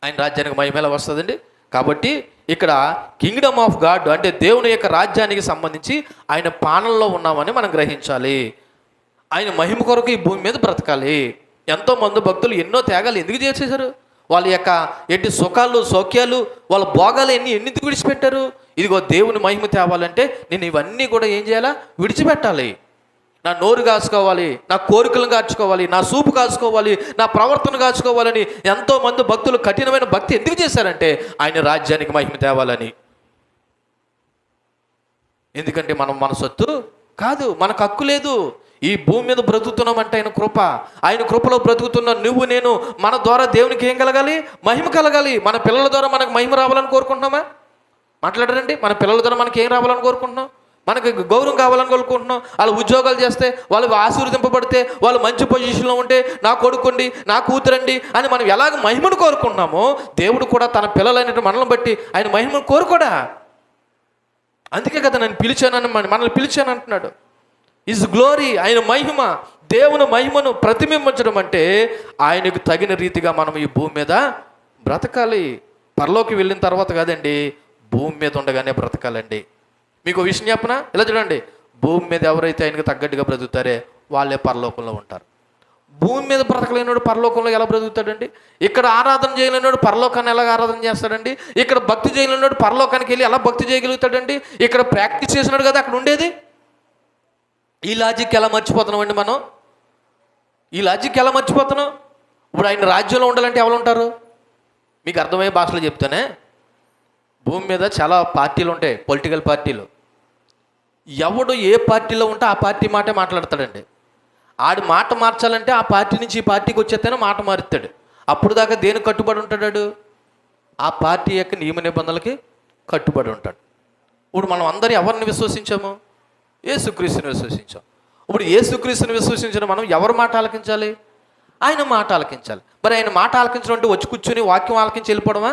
S1: ఆయన రాజ్యానికి మహిమ ఎలాగ వస్తుందండి? కాబట్టి ఇక్కడ కింగ్డమ్ ఆఫ్ గాడ్ అంటే దేవుని యొక్క రాజ్యానికి సంబంధించి ఆయన పాలనలో ఉన్నామని మనం గ్రహించాలి. ఆయన మహిమ కొరకు ఈ భూమి మీద బ్రతకాలి. ఎంతోమంది భక్తులు ఎన్నో త్యాగాలు ఎందుకు చేసేశారు? వాళ్ళ యొక్క ఎట్టి సుఖాలు సౌఖ్యాలు వాళ్ళ భోగాలు ఎందుకు విడిచిపెట్టారు? ఇదిగో దేవుని మహిమ తేవాలంటే నేను ఇవన్నీ కూడా ఏం చేయాలా? విడిచిపెట్టాలి. నా నోరు కాచుకోవాలి, నా కోరికలను కాచుకోవాలి, నా సూపు కాచుకోవాలి, నా ప్రవర్తన కాచుకోవాలని ఎంతోమంది భక్తులు కఠినమైన భక్తి ఎందుకు చేశారంటే ఆయన రాజ్యానికి మహిమ తేవాలని. ఎందుకంటే మనం మన సొత్తు కాదు, మనకు హక్కు లేదు. ఈ భూమి మీద బ్రతుకుతున్నామంటే ఆయన కృప. ఆయన కృపలో బ్రతుకుతున్న నువ్వు నేను మన ద్వారా దేవునికి ఏం కలగాలి? మహిమ కలగాలి. మన పిల్లల ద్వారా మనకు మహిమ రావాలని కోరుకుంటున్నామా? మాట్లాడరండి. మన పిల్లల ద్వారా మనకి ఏం రావాలని కోరుకుంటున్నాం? మనకి గౌరవం కావాలని కోరుకుంటున్నాం. వాళ్ళు ఉద్యోగాలు చేస్తే, వాళ్ళు ఆశీర్వదింపబడితే, వాళ్ళు మంచి పొజిషన్లో ఉంటే, నా కొడుకుండి, నా కూతురండి అని మనం ఎలాగ మహిమను కోరుకుంటున్నామో దేవుడు కూడా తన పిల్లలైన మనల్ని బట్టి ఆయన మహిమను కోరుకోడా? అందుకే కదా నేను పిలిచానని మనల్ని పిలిచాను అంటున్నాడు. ఈజ్ గ్లోరీ, ఆయన మహిమ, దేవుని మహిమను ప్రతిబింబించడం అంటే ఆయనకు తగిన రీతిగా మనం ఈ భూమి మీద బ్రతకాలి. పరలోకి వెళ్ళిన తర్వాత కాదండి, భూమి మీద ఉండగానే బ్రతకాలండి. మీకు విషయం చెప్పనా? ఇలా చూడండి, భూమి మీద ఎవరైతే ఆయనకు తగ్గట్టుగా బ్రతుకుతారే వాళ్ళే పరలోకంలో ఉంటారు. భూమి మీద బ్రతకలేనివాడు పరలోకంలో ఎలా బ్రతుకుతాడండి? ఇక్కడ ఆరాధన చేయలేనివాడు పరలోకాన్ని ఎలా ఆరాధన చేస్తాడండి? ఇక్కడ భక్తి చేయలేనివాడు పరలోకానికి వెళ్ళి ఎలా భక్తి చేయగలుగుతాడండి? ఇక్కడ ప్రాక్టీస్ చేసినాడు కదా అక్కడ ఉండేది. ఈ లాజిక్ ఎలా మర్చిపోతున్నాం అండి మనం? ఈ లాజిక్ ఎలా మర్చిపోతున్నాం? ఇప్పుడు ఆయన రాజ్యంలో ఉండాలంటే ఎవరు ఉంటారు? మీకు అర్థమయ్యే భాషలో చెప్తానే. భూమి మీద చాలా పార్టీలు ఉంటాయి, పొలిటికల్ పార్టీలు. ఎవడు ఏ పార్టీలో ఉంటే ఆ పార్టీ మాటే మాట్లాడతాడండి. ఆడి మాట మార్చాలంటే ఆ పార్టీ నుంచి ఈ పార్టీకి వచ్చేస్తేనే మాట మారుతాడు. అప్పుడు దాకా దేనికి కట్టుబడి ఉంటాడు? ఆ పార్టీ యొక్క నియమ నిబంధనలకి కట్టుబడి ఉంటాడు. ఇప్పుడు మనం అందరూ ఎవరిని విశ్వసించాము? యేసుక్రీస్తుని విశ్వసించాం. ఇప్పుడు యేసుక్రీస్తుని విశ్వసించిన మనం ఎవరి మాట ఆలకించాలి? ఆయన మాట ఆలకించాలి. మరి ఆయన మాట ఆలకించడం అంటే వచ్చి కూర్చొని వాక్యం ఆలకించి వెళ్ళిపోవడమా?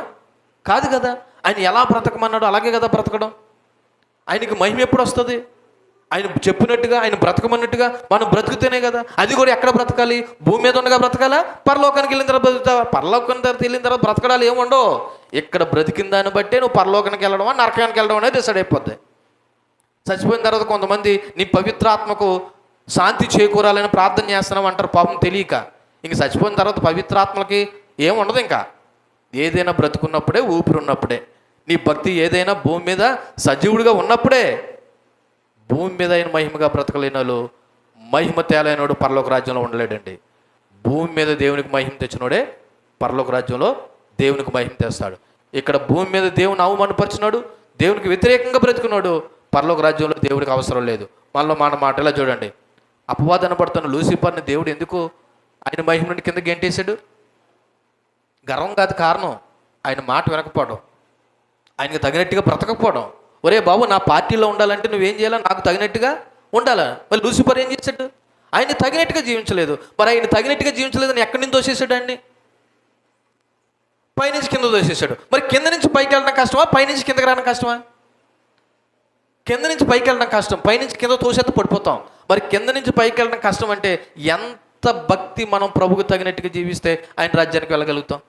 S1: కాదు కదా. ఆయన ఎలా బ్రతకమన్నాడో అలాగే కదా బ్రతకడం. ఆయనకి మహిమ ఎప్పుడు వస్తుంది? ఆయన చెప్పినట్టుగా, ఆయన బ్రతకమన్నట్టుగా మనం బ్రతుకుతేనే కదా. అది కూడా ఎక్కడ బ్రతకాలి? భూమి మీద ఉండగా బ్రతకాలా? పరలోకానికి వెళ్ళిన తర్వాత బ్రతుకుతావా? పరలోకానికి తర్వాత వెళ్ళిన తర్వాత బ్రతకడాలు ఏముండవు. ఇక్కడ బ్రతికిన దాన్ని బట్టే నువ్వు పరలోకానికి వెళ్ళడమా నరకానికి వెళ్ళడం అనేది డిసైడ్ అయిపోద్ది. చచ్చిపోయిన తర్వాత కొంతమంది నీ పవిత్రాత్మకు శాంతి చేకూరాలని ప్రార్థన చేస్తున్నాం అంటారు, పాపం తెలియక. ఇంక చచ్చిపోయిన తర్వాత పవిత్రాత్మలకి ఏముండదు. ఇంకా ఏదైనా బ్రతుకున్నప్పుడే, ఊపిరి ఉన్నప్పుడే. నీ భక్తి ఏదైనా భూమి మీద సజీవుడిగా ఉన్నప్పుడే. భూమి మీద ఆయన మహిమగా బ్రతకలేని వాళ్ళు, మహిమ తేలైనోడు పరలోక రాజ్యంలో ఉండలేడండి. భూమి మీద దేవునికి మహిమ తెచ్చినోడే పరలోక రాజ్యంలో దేవునికి మహిమ తెస్తాడు. ఇక్కడ భూమి మీద దేవుని అవమానపరిచినాడు, దేవునికి వ్యతిరేకంగా బ్రతుకున్నాడు, పరలోక రాజ్యంలో దేవుడికి అవసరం లేదు. మనలో మన మాట ఇలా చూడండి, అపవాదన పడుతున్న లూసిఫర్ని దేవుడు ఎందుకు ఆయన మహిమ నుండి కింద గెంటేశాడు? గర్వం కాదు కారణం, ఆయన మాట వినకపోవడం, ఆయనకు తగినట్టుగా బ్రతకపోవడం. ఒరే బాబు, నా పార్టీలో ఉండాలంటే నువ్వేం చేయాలా? నాకు తగినట్టుగా ఉండాలా? మరి లూసిఫర్ ఏం చేశాడు? ఆయన తగినట్టుగా జీవించలేదు. మరి ఆయన తగినట్టుగా జీవించలేదని ఎక్కడి నుంచి దోసేశాడు ఆయన్ని? పైనుంచి కింద దోసేశాడు. మరి కింద నుంచి పైకి వెళ్ళడం కష్టమా? పైనుంచి కిందకి రావడం కష్టమా? కింద నుంచి పైకి వెళ్ళడం కష్టం, పైనుంచి కింద తోసేస్తే పడిపోతాం. మరి కింద నుంచి పైకి వెళ్ళడం కష్టం అంటే ఎంత భక్తి మనం ప్రభుకు తగినట్టుగా జీవిస్తే ఆయన రాజ్యానికి వెళ్ళగలుగుతాం?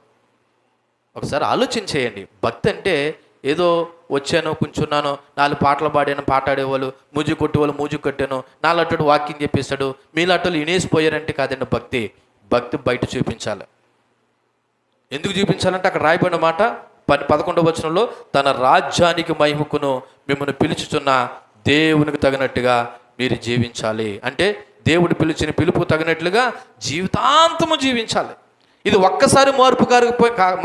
S1: ఒకసారి ఆలోచన చేయండి. భక్తి అంటే ఏదో వచ్చాను, కూర్చున్నాను, 4 పాటలు పాడాను, పాట ఆడేవాళ్ళు, మూజు కొట్టేవాళ్ళు మూజు కొట్టాను, నాలాంటి వాక్యం చెప్పేశాడు, మీలాంటి వినేసిపోయారంటే కాదండి భక్తి. భక్తి బయట చూపించాలి. ఎందుకు చూపించాలంటే అక్కడ రాయబడిన మాట 11వ వచనంలో, తన రాజ్యానికి మహిమకును మిమ్మల్ని పిలుచుచున్న దేవునికి తగినట్టుగా మీరు జీవించాలి. అంటే దేవుడు పిలిచిన పిలుపు తగినట్లుగా జీవితాంతము జీవించాలి. ఇది ఒక్కసారి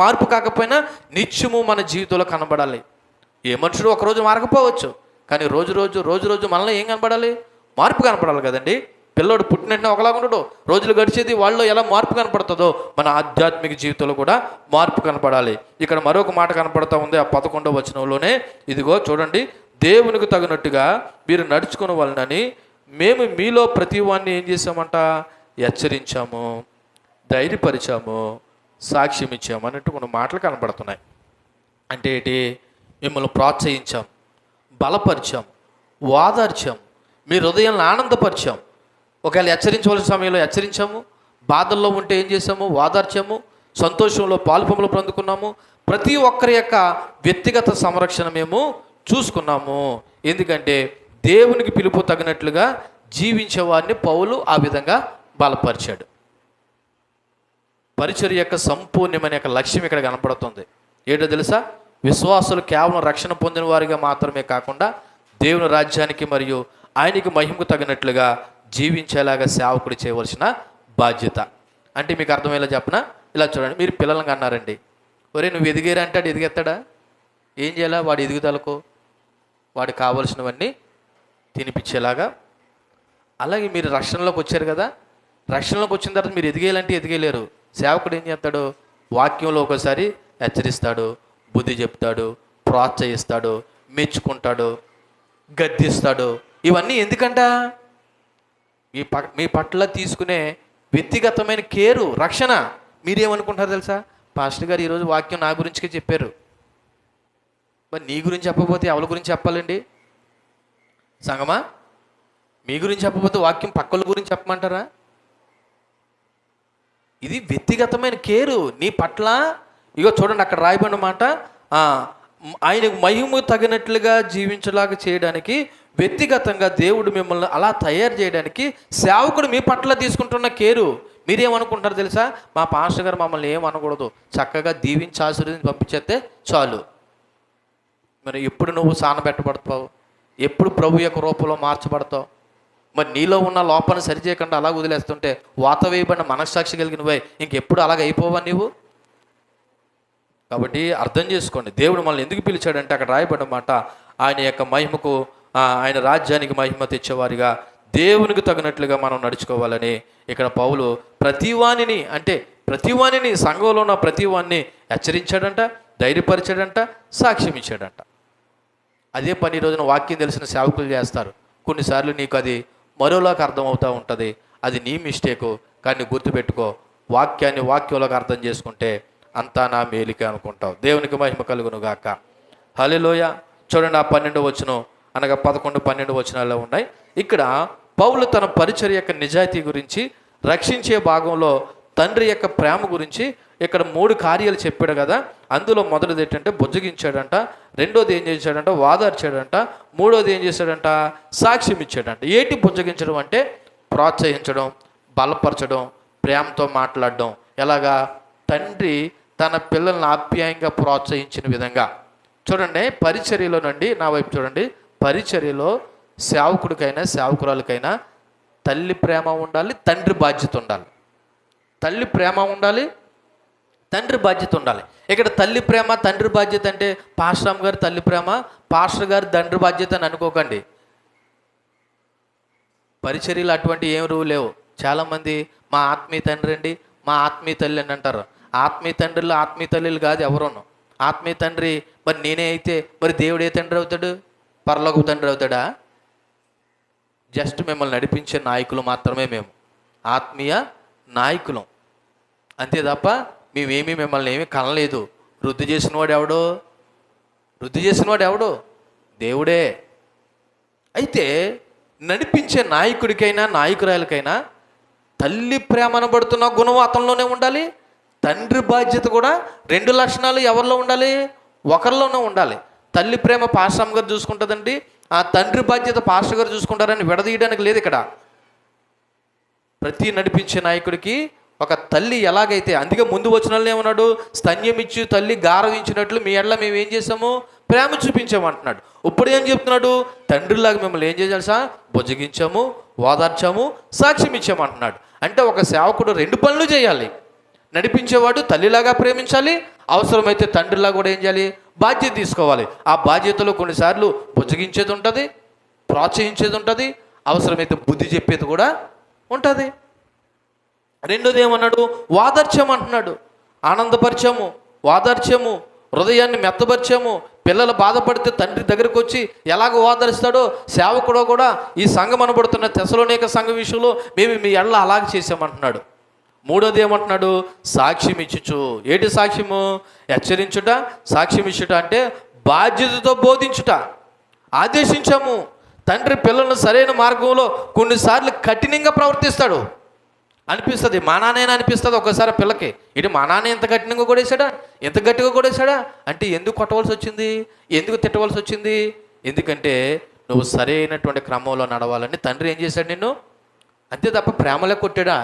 S1: మార్పు కాకపోయినా నిత్యము మన జీవితంలో కనబడాలి. ఏ మనుషుడు ఒకరోజు మారకపోవచ్చు, కానీ రోజు రోజు మనలో ఏం కనపడాలి? మార్పు కనపడాలి కదండి. పిల్లోడు పుట్టిన వెంటనే ఒకలాగా ఉండడు, రోజులు గడిచేది వాళ్ళలో ఎలా మార్పు కనపడుతుందో మన ఆధ్యాత్మిక జీవితంలో కూడా మార్పు కనపడాలి. ఇక్కడ మరొక మాట కనపడుతూ ఉంది ఆ 11వ వచనంలోనే. ఇదిగో చూడండి, దేవునికి తగినట్టుగా మీరు నడుచుకుని వాళ్ళని మేము మీలో ప్రతి వాడిని ఏం చేసామంట? హెచ్చరించాము, ధైర్యపరిచాము, సాక్ష్యం ఇచ్చాము అన్నట్టు కొన్ని మాటలు కనబడుతున్నాయి. అంటే ఏంటి? మిమ్మల్ని ప్రోత్సహించాం, బలపరిచాం, ఓదార్చాం, మీ హృదయాలను ఆనందపరిచాం. ఒకవేళ హెచ్చరించవలసిన సమయంలో హెచ్చరించాము, బాధల్లో ఉంటే ఏం చేసాము? ఓదార్చాము, సంతోషంలో పాలుపొంపులు పొందుకున్నాము. ప్రతి ఒక్కరి యొక్క వ్యక్తిగత సంరక్షణ మేము చూసుకున్నాము. ఎందుకంటే దేవునికి పిలుపు తగినట్లుగా జీవించేవాడిని పౌలు ఆ విధంగా బలపరిచాడు. పరిచర్య యొక్క సంపూర్ణమైన యొక్క లక్ష్యం ఇక్కడ కనపడుతుంది. ఏంటో తెలుసా? విశ్వాసులు కేవలం రక్షణ పొందిన వారిగా మాత్రమే కాకుండా దేవుని రాజ్యానికి మరియు ఆయనకి మహిమకు తగినట్లుగా జీవించేలాగా సేవకుడు చేయవలసిన బాధ్యత. అంటే మీకు అర్థమయ్యేలా చెప్పనా? ఇలా చూడండి, మీరు పిల్లలను అన్నారండి, ఒరే నువ్వు ఎదిగారంటే వాడు ఎదిగెత్తాడా? ఏం చేయాలా? వాడి ఎదుగుదలకు వాడికి కావలసినవన్నీ తినిపించేలాగా. అలాగే మీరు రక్షణలోకి వచ్చారు కదా, రక్షణలోకి వచ్చిన తర్వాత మీరు ఎదిగేయాలంటే ఎదిగేయలేరు. సేవకుడు ఏం చేస్తాడు? వాక్యంలో ఒకసారి హెచ్చరిస్తాడు, బుద్ధి చెప్తాడు, ప్రోత్సహిస్తాడు, మెచ్చుకుంటాడు, గద్దిస్తాడు. ఇవన్నీ ఎందుకంట? మీ పట్ల తీసుకునే వ్యక్తిగతమైన కేరు, రక్షణ. మీరేమనుకుంటారు తెలుసా? పాస్టర్ గారు ఈరోజు వాక్యం నా గురించికే చెప్పారు, మరి నీ గురించి చెప్పకపోతే ఎవరి గురించి చెప్పాలండి? సంగమా, మీ గురించి చెప్పకపోతే వాక్యం పక్కల గురించి చెప్పమంటారా? ఇది వ్యక్తిగతమైన కేరు నీ పట్ల. ఇగో చూడండి, అక్కడ రాయబడిన మాట, ఆయనకు మహిమ తగినట్లుగా జీవించలాగా చేయడానికి వ్యక్తిగతంగా దేవుడు మిమ్మల్ని అలా తయారు చేయడానికి సేవకుడు మీ పట్ల తీసుకుంటున్న కేరు. మీరేమనుకుంటారు తెలుసా? మా పాస్టర్ గారు మమ్మల్ని ఏమనకూడదు, చక్కగా దీవించి ఆశీర్వదించి పంపించేస్తే చాలు. మరి ఎప్పుడు నువ్వు సానబెట్టబడతావు? ఎప్పుడు ప్రభు యొక్క రూపంలో మార్చబడతావు? మరి నీలో ఉన్న లోపాన్ని సరిచేయకుండా అలా వదిలేస్తుంటే వాత వేయబడిన మనస్సాక్షి కలిగినవై ఇంకెప్పుడు అలాగ అయిపోవా నీవు? కాబట్టి అర్థం చేసుకోండి, దేవుడు మనల్ని ఎందుకు పిలిచాడంటే అక్కడ రాయబడిన మాట, ఆయన యొక్క మహిమకు, ఆయన రాజ్యానికి మహిమ తెచ్చేవారిగా దేవునికి తగినట్లుగా మనం నడుచుకోవాలని ఇక్కడ పౌలు ప్రతివానిని, అంటే ప్రతివానిని, సంఘంలో ఉన్న ప్రతివాన్ని హెచ్చరించాడంట, ధైర్యపరిచాడంట, సాక్ష్యం ఇచ్చాడంట. అదే పని రోజున వాక్యం తెలిసిన సేవకులు చేస్తారు. కొన్నిసార్లు నీకు అది మరోలాగా అర్థమవుతూ ఉంటుంది, అది నీ మిస్టేకు. కానీ గుర్తుపెట్టుకో, వాక్యాన్ని వాక్యంలోకి అర్థం చేసుకుంటే అంతా నా మేలికే అనుకుంటావు. దేవునికి మహిమ కలుగును గాక. హల్లెలూయ. చూడండి, ఆ 12 వచనం అనగా 11, 12 వచనాల్లో ఉన్నాయి. ఇక్కడ పౌలు తన పరిచర్య యొక్క నిజాయితీ గురించి, రక్షించే భాగంలో తండ్రి యొక్క ప్రేమ గురించి ఇక్కడ 3 కార్యాలు చెప్పాడు కదా. అందులో మొదటిది ఏంటంటే బుజ్జగించాడంట, రెండోది ఏం చేశాడంట? వాదార్చాడంట, మూడోది ఏం చేశాడంట? సాక్ష్యం ఇచ్చాడంట. ఏంటి బుజ్జగించడం అంటే? ప్రోత్సహించడం, బలపరచడం, ప్రేమతో మాట్లాడడం. ఎలాగా? తండ్రి తన పిల్లల్ని ఆప్యాయంగా ప్రోత్సహించిన విధంగా. చూడండి, పరిచర్యలో నుండి నా వైపు చూడండి, పరిచర్యలో సేవకుడికైనా సేవకురాలకైనా తల్లి ప్రేమ ఉండాలి, తండ్రి బాధ్యత ఉండాలి. తల్లి ప్రేమ ఉండాలి, తండ్రి బాధ్యత ఉండాలి. ఇక్కడ తల్లి ప్రేమ తండ్రి బాధ్యత అంటే పాస్టర్ గారి తల్లి ప్రేమ, పాస్టర్ గారి తండ్రి బాధ్యత అని అనుకోకండి. పరిచర్యలు అటువంటి ఏం రూలు లేవు. చాలామంది మా ఆత్మీయ తండ్రి అండి, మా ఆత్మీయ తల్లి అని అంటారు. ఆత్మీయ తండ్రులు ఆత్మీయ తల్లిలు కాదు ఎవరును. ఆత్మీయ తండ్రి మరి నేనే అయితే మరి దేవుడు ఏ తండ్రి అవుతాడు? పరలోక తండ్రి అవుతాడా? జస్ట్ మిమ్మల్ని నడిపించే నాయకులు మాత్రమే మేము, ఆత్మీయ నాయకులం. అంతే తప్ప మేమేమీ మిమ్మల్ని ఏమీ కనలేదు. వృద్ధి చేసినవాడు ఎవడో? వృద్ధి చేసినవాడు ఎవడో? దేవుడే. అయితే నడిపించే నాయకుడికైనా నాయకురాలకైనా తల్లి ప్రేమ అనబడుతున్న గుణం అతనిలోనే ఉండాలి. తండ్రి బాధ్యత కూడా 2 లక్షణాలు ఎవరిలో ఉండాలి? ఒకరిలోనే ఉండాలి. తల్లి ప్రేమ పాస్టర్ గారు చూసుకుంటుందండి, ఆ తండ్రి బాధ్యత పాస్టర్ గారు చూసుకుంటారని విడదీయడానికి లేదు ఇక్కడ. ప్రతి నడిపించే నాయకుడికి ఒక తల్లి ఎలాగైతే, అందుకే ముందు వచనాల్లో ఏమన్నాడు? స్తన్యం ఇచ్చి తల్లి గారవించినట్లు మీ ఎడల మేము ఏం చేసాము? ప్రేమ చూపించామంటున్నాడు. ఇప్పుడు ఏం చెప్తున్నాడు? తండ్రిలాగా మిమ్మల్ని ఏం చేయాలి? బుజ్జగించాము, ఓదార్చాము, సాక్ష్యం ఇచ్చామంటున్నాడు. అంటే ఒక సేవకుడు 2 పనులు చేయాలి. నడిపించేవాడు తల్లిలాగా ప్రేమించాలి, అవసరమైతే తండ్రిలాగా కూడా ఏం చేయాలి? బాధ్యత తీసుకోవాలి. ఆ బాధ్యతలో కొన్నిసార్లు బుజ్జగించేది ఉంటుంది, ప్రోత్సహించేది ఉంటుంది, అవసరమైతే బుద్ధి చెప్పేది కూడా ఉంటుంది. రెండోది ఏమన్నాడు? వాదార్చాము అంటున్నాడు. ఆనందపరిచాము, వాదార్చాము, హృదయాన్ని మెత్తపరిచాము, పిల్లలు బాధపడితే తండ్రి దగ్గరికి వచ్చి ఎలాగ ఓదరిస్తాడో సేవకుడు కూడా ఈ సంఘం అనబడుతున్న తెసలోనిక సంఘం విషయంలో మేము మీ ఎళ్ళ అలాగే చేసామంటున్నాడు. మూడోది ఏమంటున్నాడు? సాక్ష్యం ఇచ్చుచు. ఏంటి సాక్ష్యము? హెచ్చరించుట, సాక్ష్యం ఇచ్చుట అంటే బాధ్యతతో బోధించుట. ఆదేశించాము. తండ్రి పిల్లలను సరైన మార్గంలో కొన్నిసార్లు కఠినంగా ప్రవర్తిస్తాడు. అనిపిస్తుంది, మా నాన్న అనిపిస్తుంది ఒకసారి పిల్లకి, ఇటు మా నాన్న ఎంత కఠినంగా కొడేశాడా, ఎంత గట్టిగా కొడేశాడా అంటే ఎందుకు కొట్టవలసి వచ్చింది, ఎందుకు తిట్టవలసి వచ్చింది? ఎందుకంటే నువ్వు సరైనటువంటి క్రమంలో నడవాలని తండ్రి ఏం చేశాడు నిన్ను, అంతే తప్ప ప్రేమలోకి కొట్టాడా,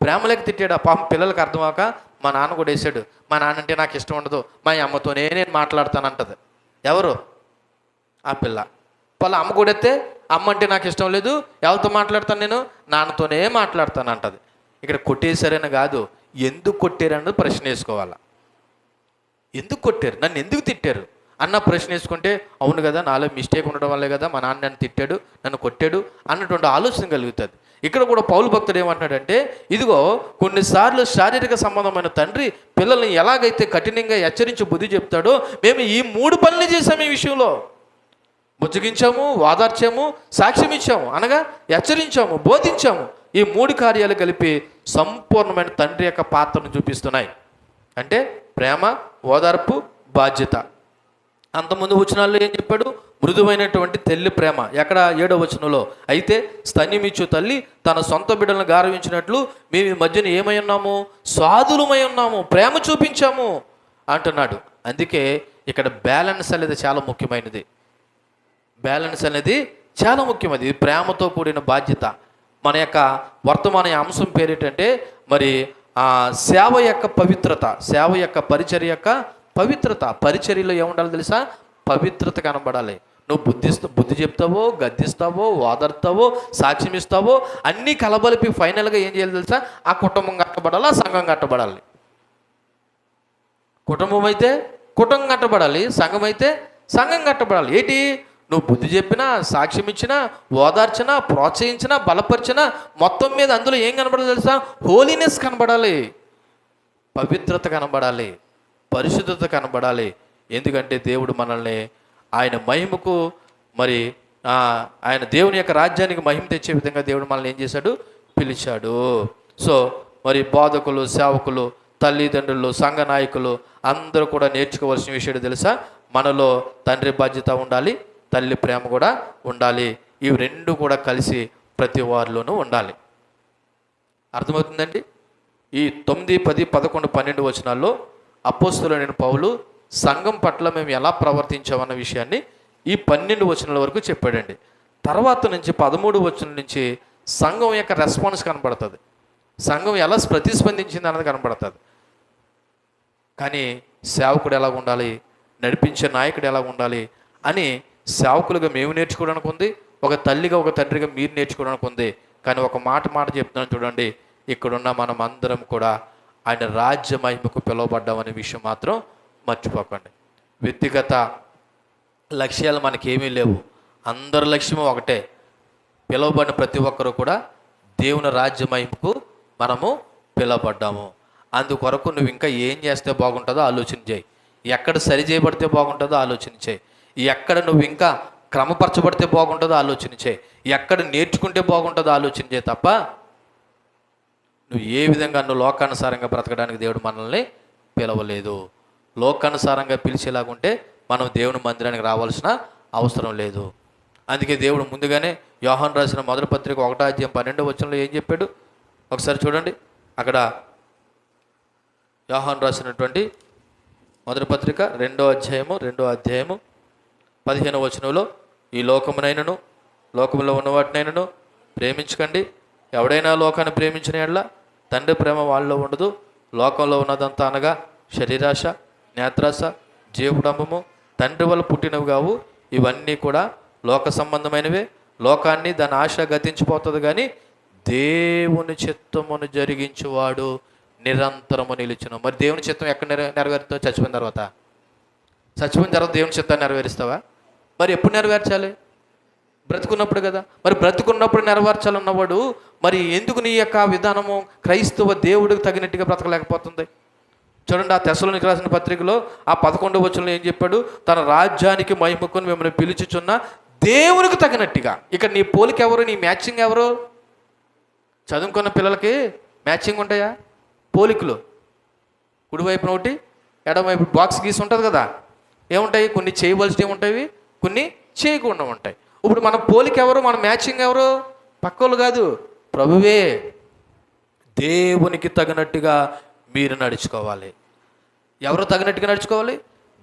S1: ప్రేమలోకి తిట్టాడా? పాపం పిల్లలకు అర్థమాక మా నాన్న కూడా వేసాడు, మా నాన్న అంటే నాకు ఇష్టం ఉండదు, మా అమ్మతోనే నేను మాట్లాడతానంటది. ఎవరు? ఆ పిల్ల. వాళ్ళ అమ్మ కొడితే అమ్మ అంటే నాకు ఇష్టం లేదు, ఎవరితో మాట్లాడతాను నేను, నాన్నతోనే మాట్లాడతాను అంటది. ఇక్కడ కొట్టేశారని కాదు, ఎందుకు కొట్టారన్నది ప్రశ్న వేసుకోవాలా. ఎందుకు కొట్టారు, నన్ను ఎందుకు తిట్టారు అన్న ప్రశ్న వేసుకుంటే, అవును కదా నాలో మిస్టేక్ ఉండడం వల్లే కదా మా నాన్న నన్ను తిట్టాడు, నన్ను కొట్టాడు అన్నటువంటి ఆలోచన కలుగుతుంది. ఇక్కడ కూడా పౌలు భక్తుడు ఏమంటున్నాడంటే, ఇదిగో కొన్నిసార్లు శారీరక సంబంధమైన తండ్రి పిల్లల్ని ఎలాగైతే కఠినంగా హెచ్చరించి బుద్ధి చెప్తాడో, మేము ఈ 3 పనులు చేసాము. ఈ విషయంలో బుజ్జగించాము, వాదార్చాము, సాక్ష్యం ఇచ్చాము, అనగా హెచ్చరించాము, బోధించాము. ఈ 3 కార్యాలు కలిపి సంపూర్ణమైన తండ్రి యొక్క పాత్రను చూపిస్తున్నాయి. అంటే ప్రేమ, ఓదార్పు, బాధ్యత. అంతకుముందు వచనాల్లో ఏం చెప్పాడు? మృదువైనటువంటి తల్లి ప్రేమ. ఎక్కడ? 7వ వచనంలో, అయితే స్తన్యమిచ్చు తల్లి తన సొంత బిడ్డలను గారవించినట్లు మేము ఈ మధ్యన ఏమై ఉన్నాము? సాధులమై ఉన్నాము, ప్రేమ చూపించాము అంటున్నాడు. అందుకే ఇక్కడ బ్యాలెన్స్ అనేది చాలా ముఖ్యమైనది. బ్యాలెన్స్ అనేది చాలా ముఖ్యమైనది. ఇది ప్రేమతో కూడిన బాధ్యత. మన యొక్క వర్తమాన అంశం పేరేంటంటే మరి సేవ యొక్క పవిత్రత, సేవ యొక్క పరిచర్య యొక్క పవిత్రత. పరిచర్యలో ఏముండాలి తెలుసా? పవిత్రత కనబడాలి. నువ్వు బుద్ధి చెప్తావో, గద్దిస్తావో, ఓదర్తావో, సాక్ష్యం ఇస్తావో అన్నీ కలబలిపి ఫైనల్గా ఏం చేయాలి తెలుసా? ఆ కుటుంబం కట్టబడాలి, ఆ సంఘం కట్టబడాలి. కుటుంబం అయితే కుటుంబం కట్టబడాలి, సంఘం అయితే సంఘం కట్టబడాలి. ఏంటి? నువ్వు బుద్ధి చెప్పినా, సాక్ష్యం ఇచ్చినా, ఓదార్చినా, ప్రోత్సహించినా, బలపరిచినా మొత్తం మీద అందులో ఏం కనబడాలి తెలుసా? హోలీనెస్ కనబడాలి, పవిత్రత కనబడాలి, పరిశుద్ధత కనబడాలి. ఎందుకంటే దేవుడు మనల్ని ఆయన మహిమకు మరి ఆయన దేవుని యొక్క రాజ్యానికి మహిమ తెచ్చే విధంగా దేవుడు మనల్ని ఏం చేశాడు? పిలిచాడు. సో మరి బోధకులు, సేవకులు, తల్లిదండ్రులు, సంఘ నాయకులు అందరూ కూడా నేర్చుకోవాల్సిన విషయం తెలుసా? మనలో తండ్రి బాధ్యత ఉండాలి, తల్లి ప్రేమ కూడా ఉండాలి. ఇవి 2 కూడా కలిసి ప్రతి వారిలోనూ ఉండాలి. అర్థమవుతుందండి? ఈ 9, 10, 11, 12 వచనాల్లో అపోస్తలుడైన పౌలు సంఘం పట్ల మేము ఎలా ప్రవర్తించామన్న విషయాన్ని ఈ 12 వచనాల వరకు చెప్పాడండి. తర్వాత నుంచి 13 వచనం నుంచి సంఘం యొక్క రెస్పాన్స్ కనబడుతుంది, సంఘం ఎలా ప్రతిస్పందించింది అన్నది కనబడుతుంది. కానీ సేవకుడు ఎలా ఉండాలి, నడిపించే నాయకుడు ఎలా ఉండాలి అని సేవకులుగా మేము నేర్చుకోవడానికి ఉంది, ఒక తల్లిగా ఒక తండ్రిగా మీరు నేర్చుకోవడానికి ఉంది. కానీ ఒక మాట చెప్తున్నాను చూడండి, ఇక్కడున్న మనం అందరం కూడా ఆయన రాజ్య మహిమకు పిలువబడ్డామనే విషయం మాత్రం మర్చిపోకండి. వ్యక్తిగత లక్ష్యాలు మనకేమీ లేవు, అందరి లక్ష్యము ఒకటే. పిలువబడిన ప్రతి ఒక్కరూ కూడా దేవుని రాజ్య మహిమకు మనము పిలువబడ్డాము. అందుకొరకు నువ్వు ఇంకా ఏం చేస్తే బాగుంటుందో ఆలోచన చేయి, ఎక్కడ సరి చేయబడితే బాగుంటుందో ఆలోచన చేయి, ఎక్కడ నువ్వు ఇంకా క్రమపరచబడితే బాగుంటుందో ఆలోచన చేయి, ఎక్కడ నేర్చుకుంటే బాగుంటుందో ఆలోచన చేయి తప్ప నువ్వు ఏ విధంగా నువ్వు లోకానుసారంగా బ్రతకడానికి దేవుడు మనల్ని పిలవలేదు. లోకానుసారంగా పిలిచేలాగుంటే మనం దేవుని మందిరానికి రావాల్సిన అవసరం లేదు. అందుకే దేవుడు ముందుగానే యోహాను రాసిన మొదటి పత్రిక 1వ అధ్యాయం 12వ వచనంలో ఏం చెప్పాడు ఒకసారి చూడండి. అక్కడ యోహాను రాసినటువంటి మొదటి పత్రిక 2వ అధ్యాయము 15వ వచనంలో, ఈ లోకమునైనను లోకములో ఉన్న వాటినైనను ప్రేమించకండి, ఎవడైనా లోకాన్ని ప్రేమించిన యెడల తండ్రి ప్రేమ వాళ్ళలో ఉండదు. లోకంలో ఉన్నదంతా అనగా శరీరాశ, నేత్రాశ, జీవడంబము తండ్రి వల్ల పుట్టినవి కావు. ఇవన్నీ కూడా లోక సంబంధమైనవే. లోకాన్ని దాని ఆశ గతించిపోతుంది, కానీ దేవుని చిత్తమును జరిగించువాడు నిరంతరము నిలిచును. మరి దేవుని చిత్తం ఎక్కడ నెరవేరుతావు? చచ్చిపోయిన తర్వాత. చచ్చిపోయిన తర్వాత దేవుని చిత్తాన్ని నెరవేరుస్తావా? మరి ఎప్పుడు నెరవేర్చాలి? బ్రతుకున్నప్పుడు కదా. మరి బ్రతుకున్నప్పుడు నెరవేర్చాలన్నవాడు మరి ఎందుకు నీ యొక్క విధానము క్రైస్తవ దేవుడికి తగినట్టుగా బ్రతకలేకపోతుంది? చూడండి, ఆ తెస్సలోనికి రాసిన పత్రికలో ఆ 11వ వచనంలో ఏం చెప్పాడు? తన రాజ్యానికి మహిమకుని మిమ్మల్ని పిలుచుచున్న దేవునికి తగినట్టుగా. ఇక్కడ నీ పోలిక ఎవరు? నీ మ్యాచింగ్ ఎవరు? చదువుకున్న పిల్లలకి మ్యాచింగ్ ఉంటాయా? పోలికలు కుడివైపున ఒకటి, ఎడమవైపు బాక్స్ గీసి ఉంటుంది కదా. ఏముంటాయి? కొన్ని చేయవలసినవి ఉంటాయి, కొన్ని చేయకుండా ఉంటాయి. ఇప్పుడు మన పోలిక ఎవరు? మన మ్యాచింగ్ ఎవరు? పక్కోళ్ళు కాదు, ప్రభువే. దేవునికి తగినట్టుగా మీరు నడుచుకోవాలి. ఎవరు తగినట్టుగా నడుచుకోవాలి?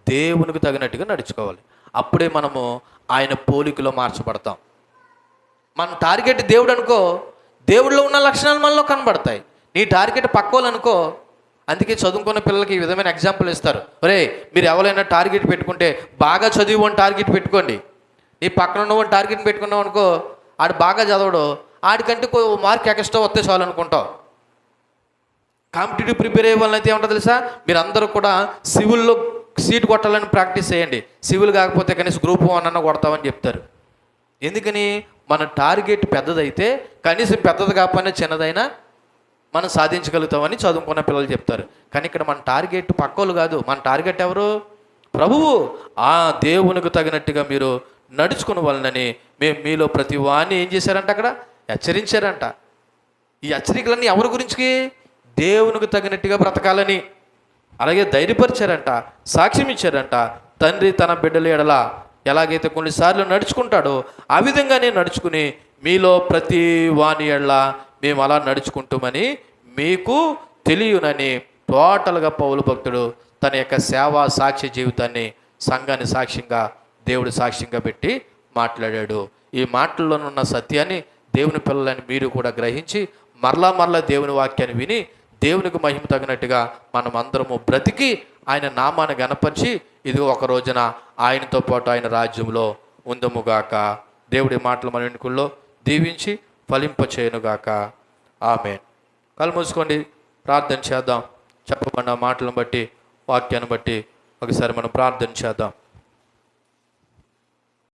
S1: దేవునికి తగినట్టుగా నడుచుకోవాలి. అప్పుడే మనము ఆయన పోలికలో మార్చబడతాం. మన టార్గెట్ దేవుడు అనుకో, దేవుడిలో ఉన్న లక్షణాలు మనలో కనబడతాయి. నీ టార్గెట్ పక్కోళ్ళు అనుకో. అందుకే చదువుకున్న పిల్లలకి ఈ విధమైన ఎగ్జాంపుల్ ఇస్తారు. ఒరే, మీరు ఎవరైనా టార్గెట్ పెట్టుకుంటే బాగా చదివి టార్గెట్ పెట్టుకోండి. నీ పక్కన ఉన్నవాడిని టార్గెట్ పెట్టుకున్నావు అనుకో, ఆడు బాగా చదవడు, ఆడికంటే మార్క్ ఎక్స్ట్రా వస్తే చాలు అనుకుంటావు. కాంపిటేటివ్ ప్రిపేర్ అయ్యే వాళ్ళని అయితే ఏమంటారు తెలుసా? మీరు అందరూ కూడా సివిల్లో సీట్ కొట్టాలని ప్రాక్టీస్ చేయండి. సివిల్ కాకపోతే కనీసం గ్రూప్ 1 అన్న కొడతామని చెప్తారు. ఎందుకని? మన టార్గెట్ పెద్దదైతే కనీసం పెద్దది కాకపోయినా చిన్నదైనా మనం సాధించగలుగుతామని చదువుకున్న పిల్లలు చెప్తారు. కానీ ఇక్కడ మన టార్గెట్ పక్కోళ్ళు కాదు, మన టార్గెట్ ఎవరు? ప్రభువు. ఆ దేవునికి తగినట్టుగా మీరు నడుచుకుని వాళ్ళని మేము మీలో ప్రతి వాడిని ఏం చేశారంట? అక్కడ హెచ్చరించారంట. ఈ హెచ్చరికలన్నీ ఎవరి గురించి? దేవునికి తగినట్టుగా బ్రతకాలని. అలాగే ధైర్యపరిచారంట, సాక్ష్యం ఇచ్చారంట. తండ్రి తన బిడ్డల ఎడల ఎలాగైతే కొన్నిసార్లు నడుచుకుంటాడో ఆ విధంగానే నడుచుకుని మీలో ప్రతి వాని ఎడల మేము అలా నడుచుకుంటామని మీకు తెలియనని టోటల్గా పౌలు భక్తుడు తన యొక్క సేవా సాక్ష్య జీవితాన్ని సంఘాన్ని సాక్ష్యంగా, దేవుడు సాక్ష్యంగా పెట్టి మాట్లాడాడు. ఈ మాటల్లోనున్న సత్యాన్ని దేవుని పిల్లలని మీరు కూడా గ్రహించి మరలా దేవుని వాక్యాన్ని విని దేవునికి మహిమ తగినట్టుగా మనం అందరము బ్రతికి ఆయన నామాన్ని గణపరిచి ఇది ఒక రోజున ఆయనతో పాటు ఆయన రాజ్యంలో ఉందముగాక. దేవుడి మాటలు మన వెనుకల్లో దీవించి ఫలింపచేయునుగాక. ఆమేన్. కళ్ళు మూసుకోండి, ప్రార్థన చేద్దాం. చెప్పబడిన మాటలను బట్టి, వాక్యాన్ని బట్టి ఒకసారి మనం ప్రార్థన చేద్దాం.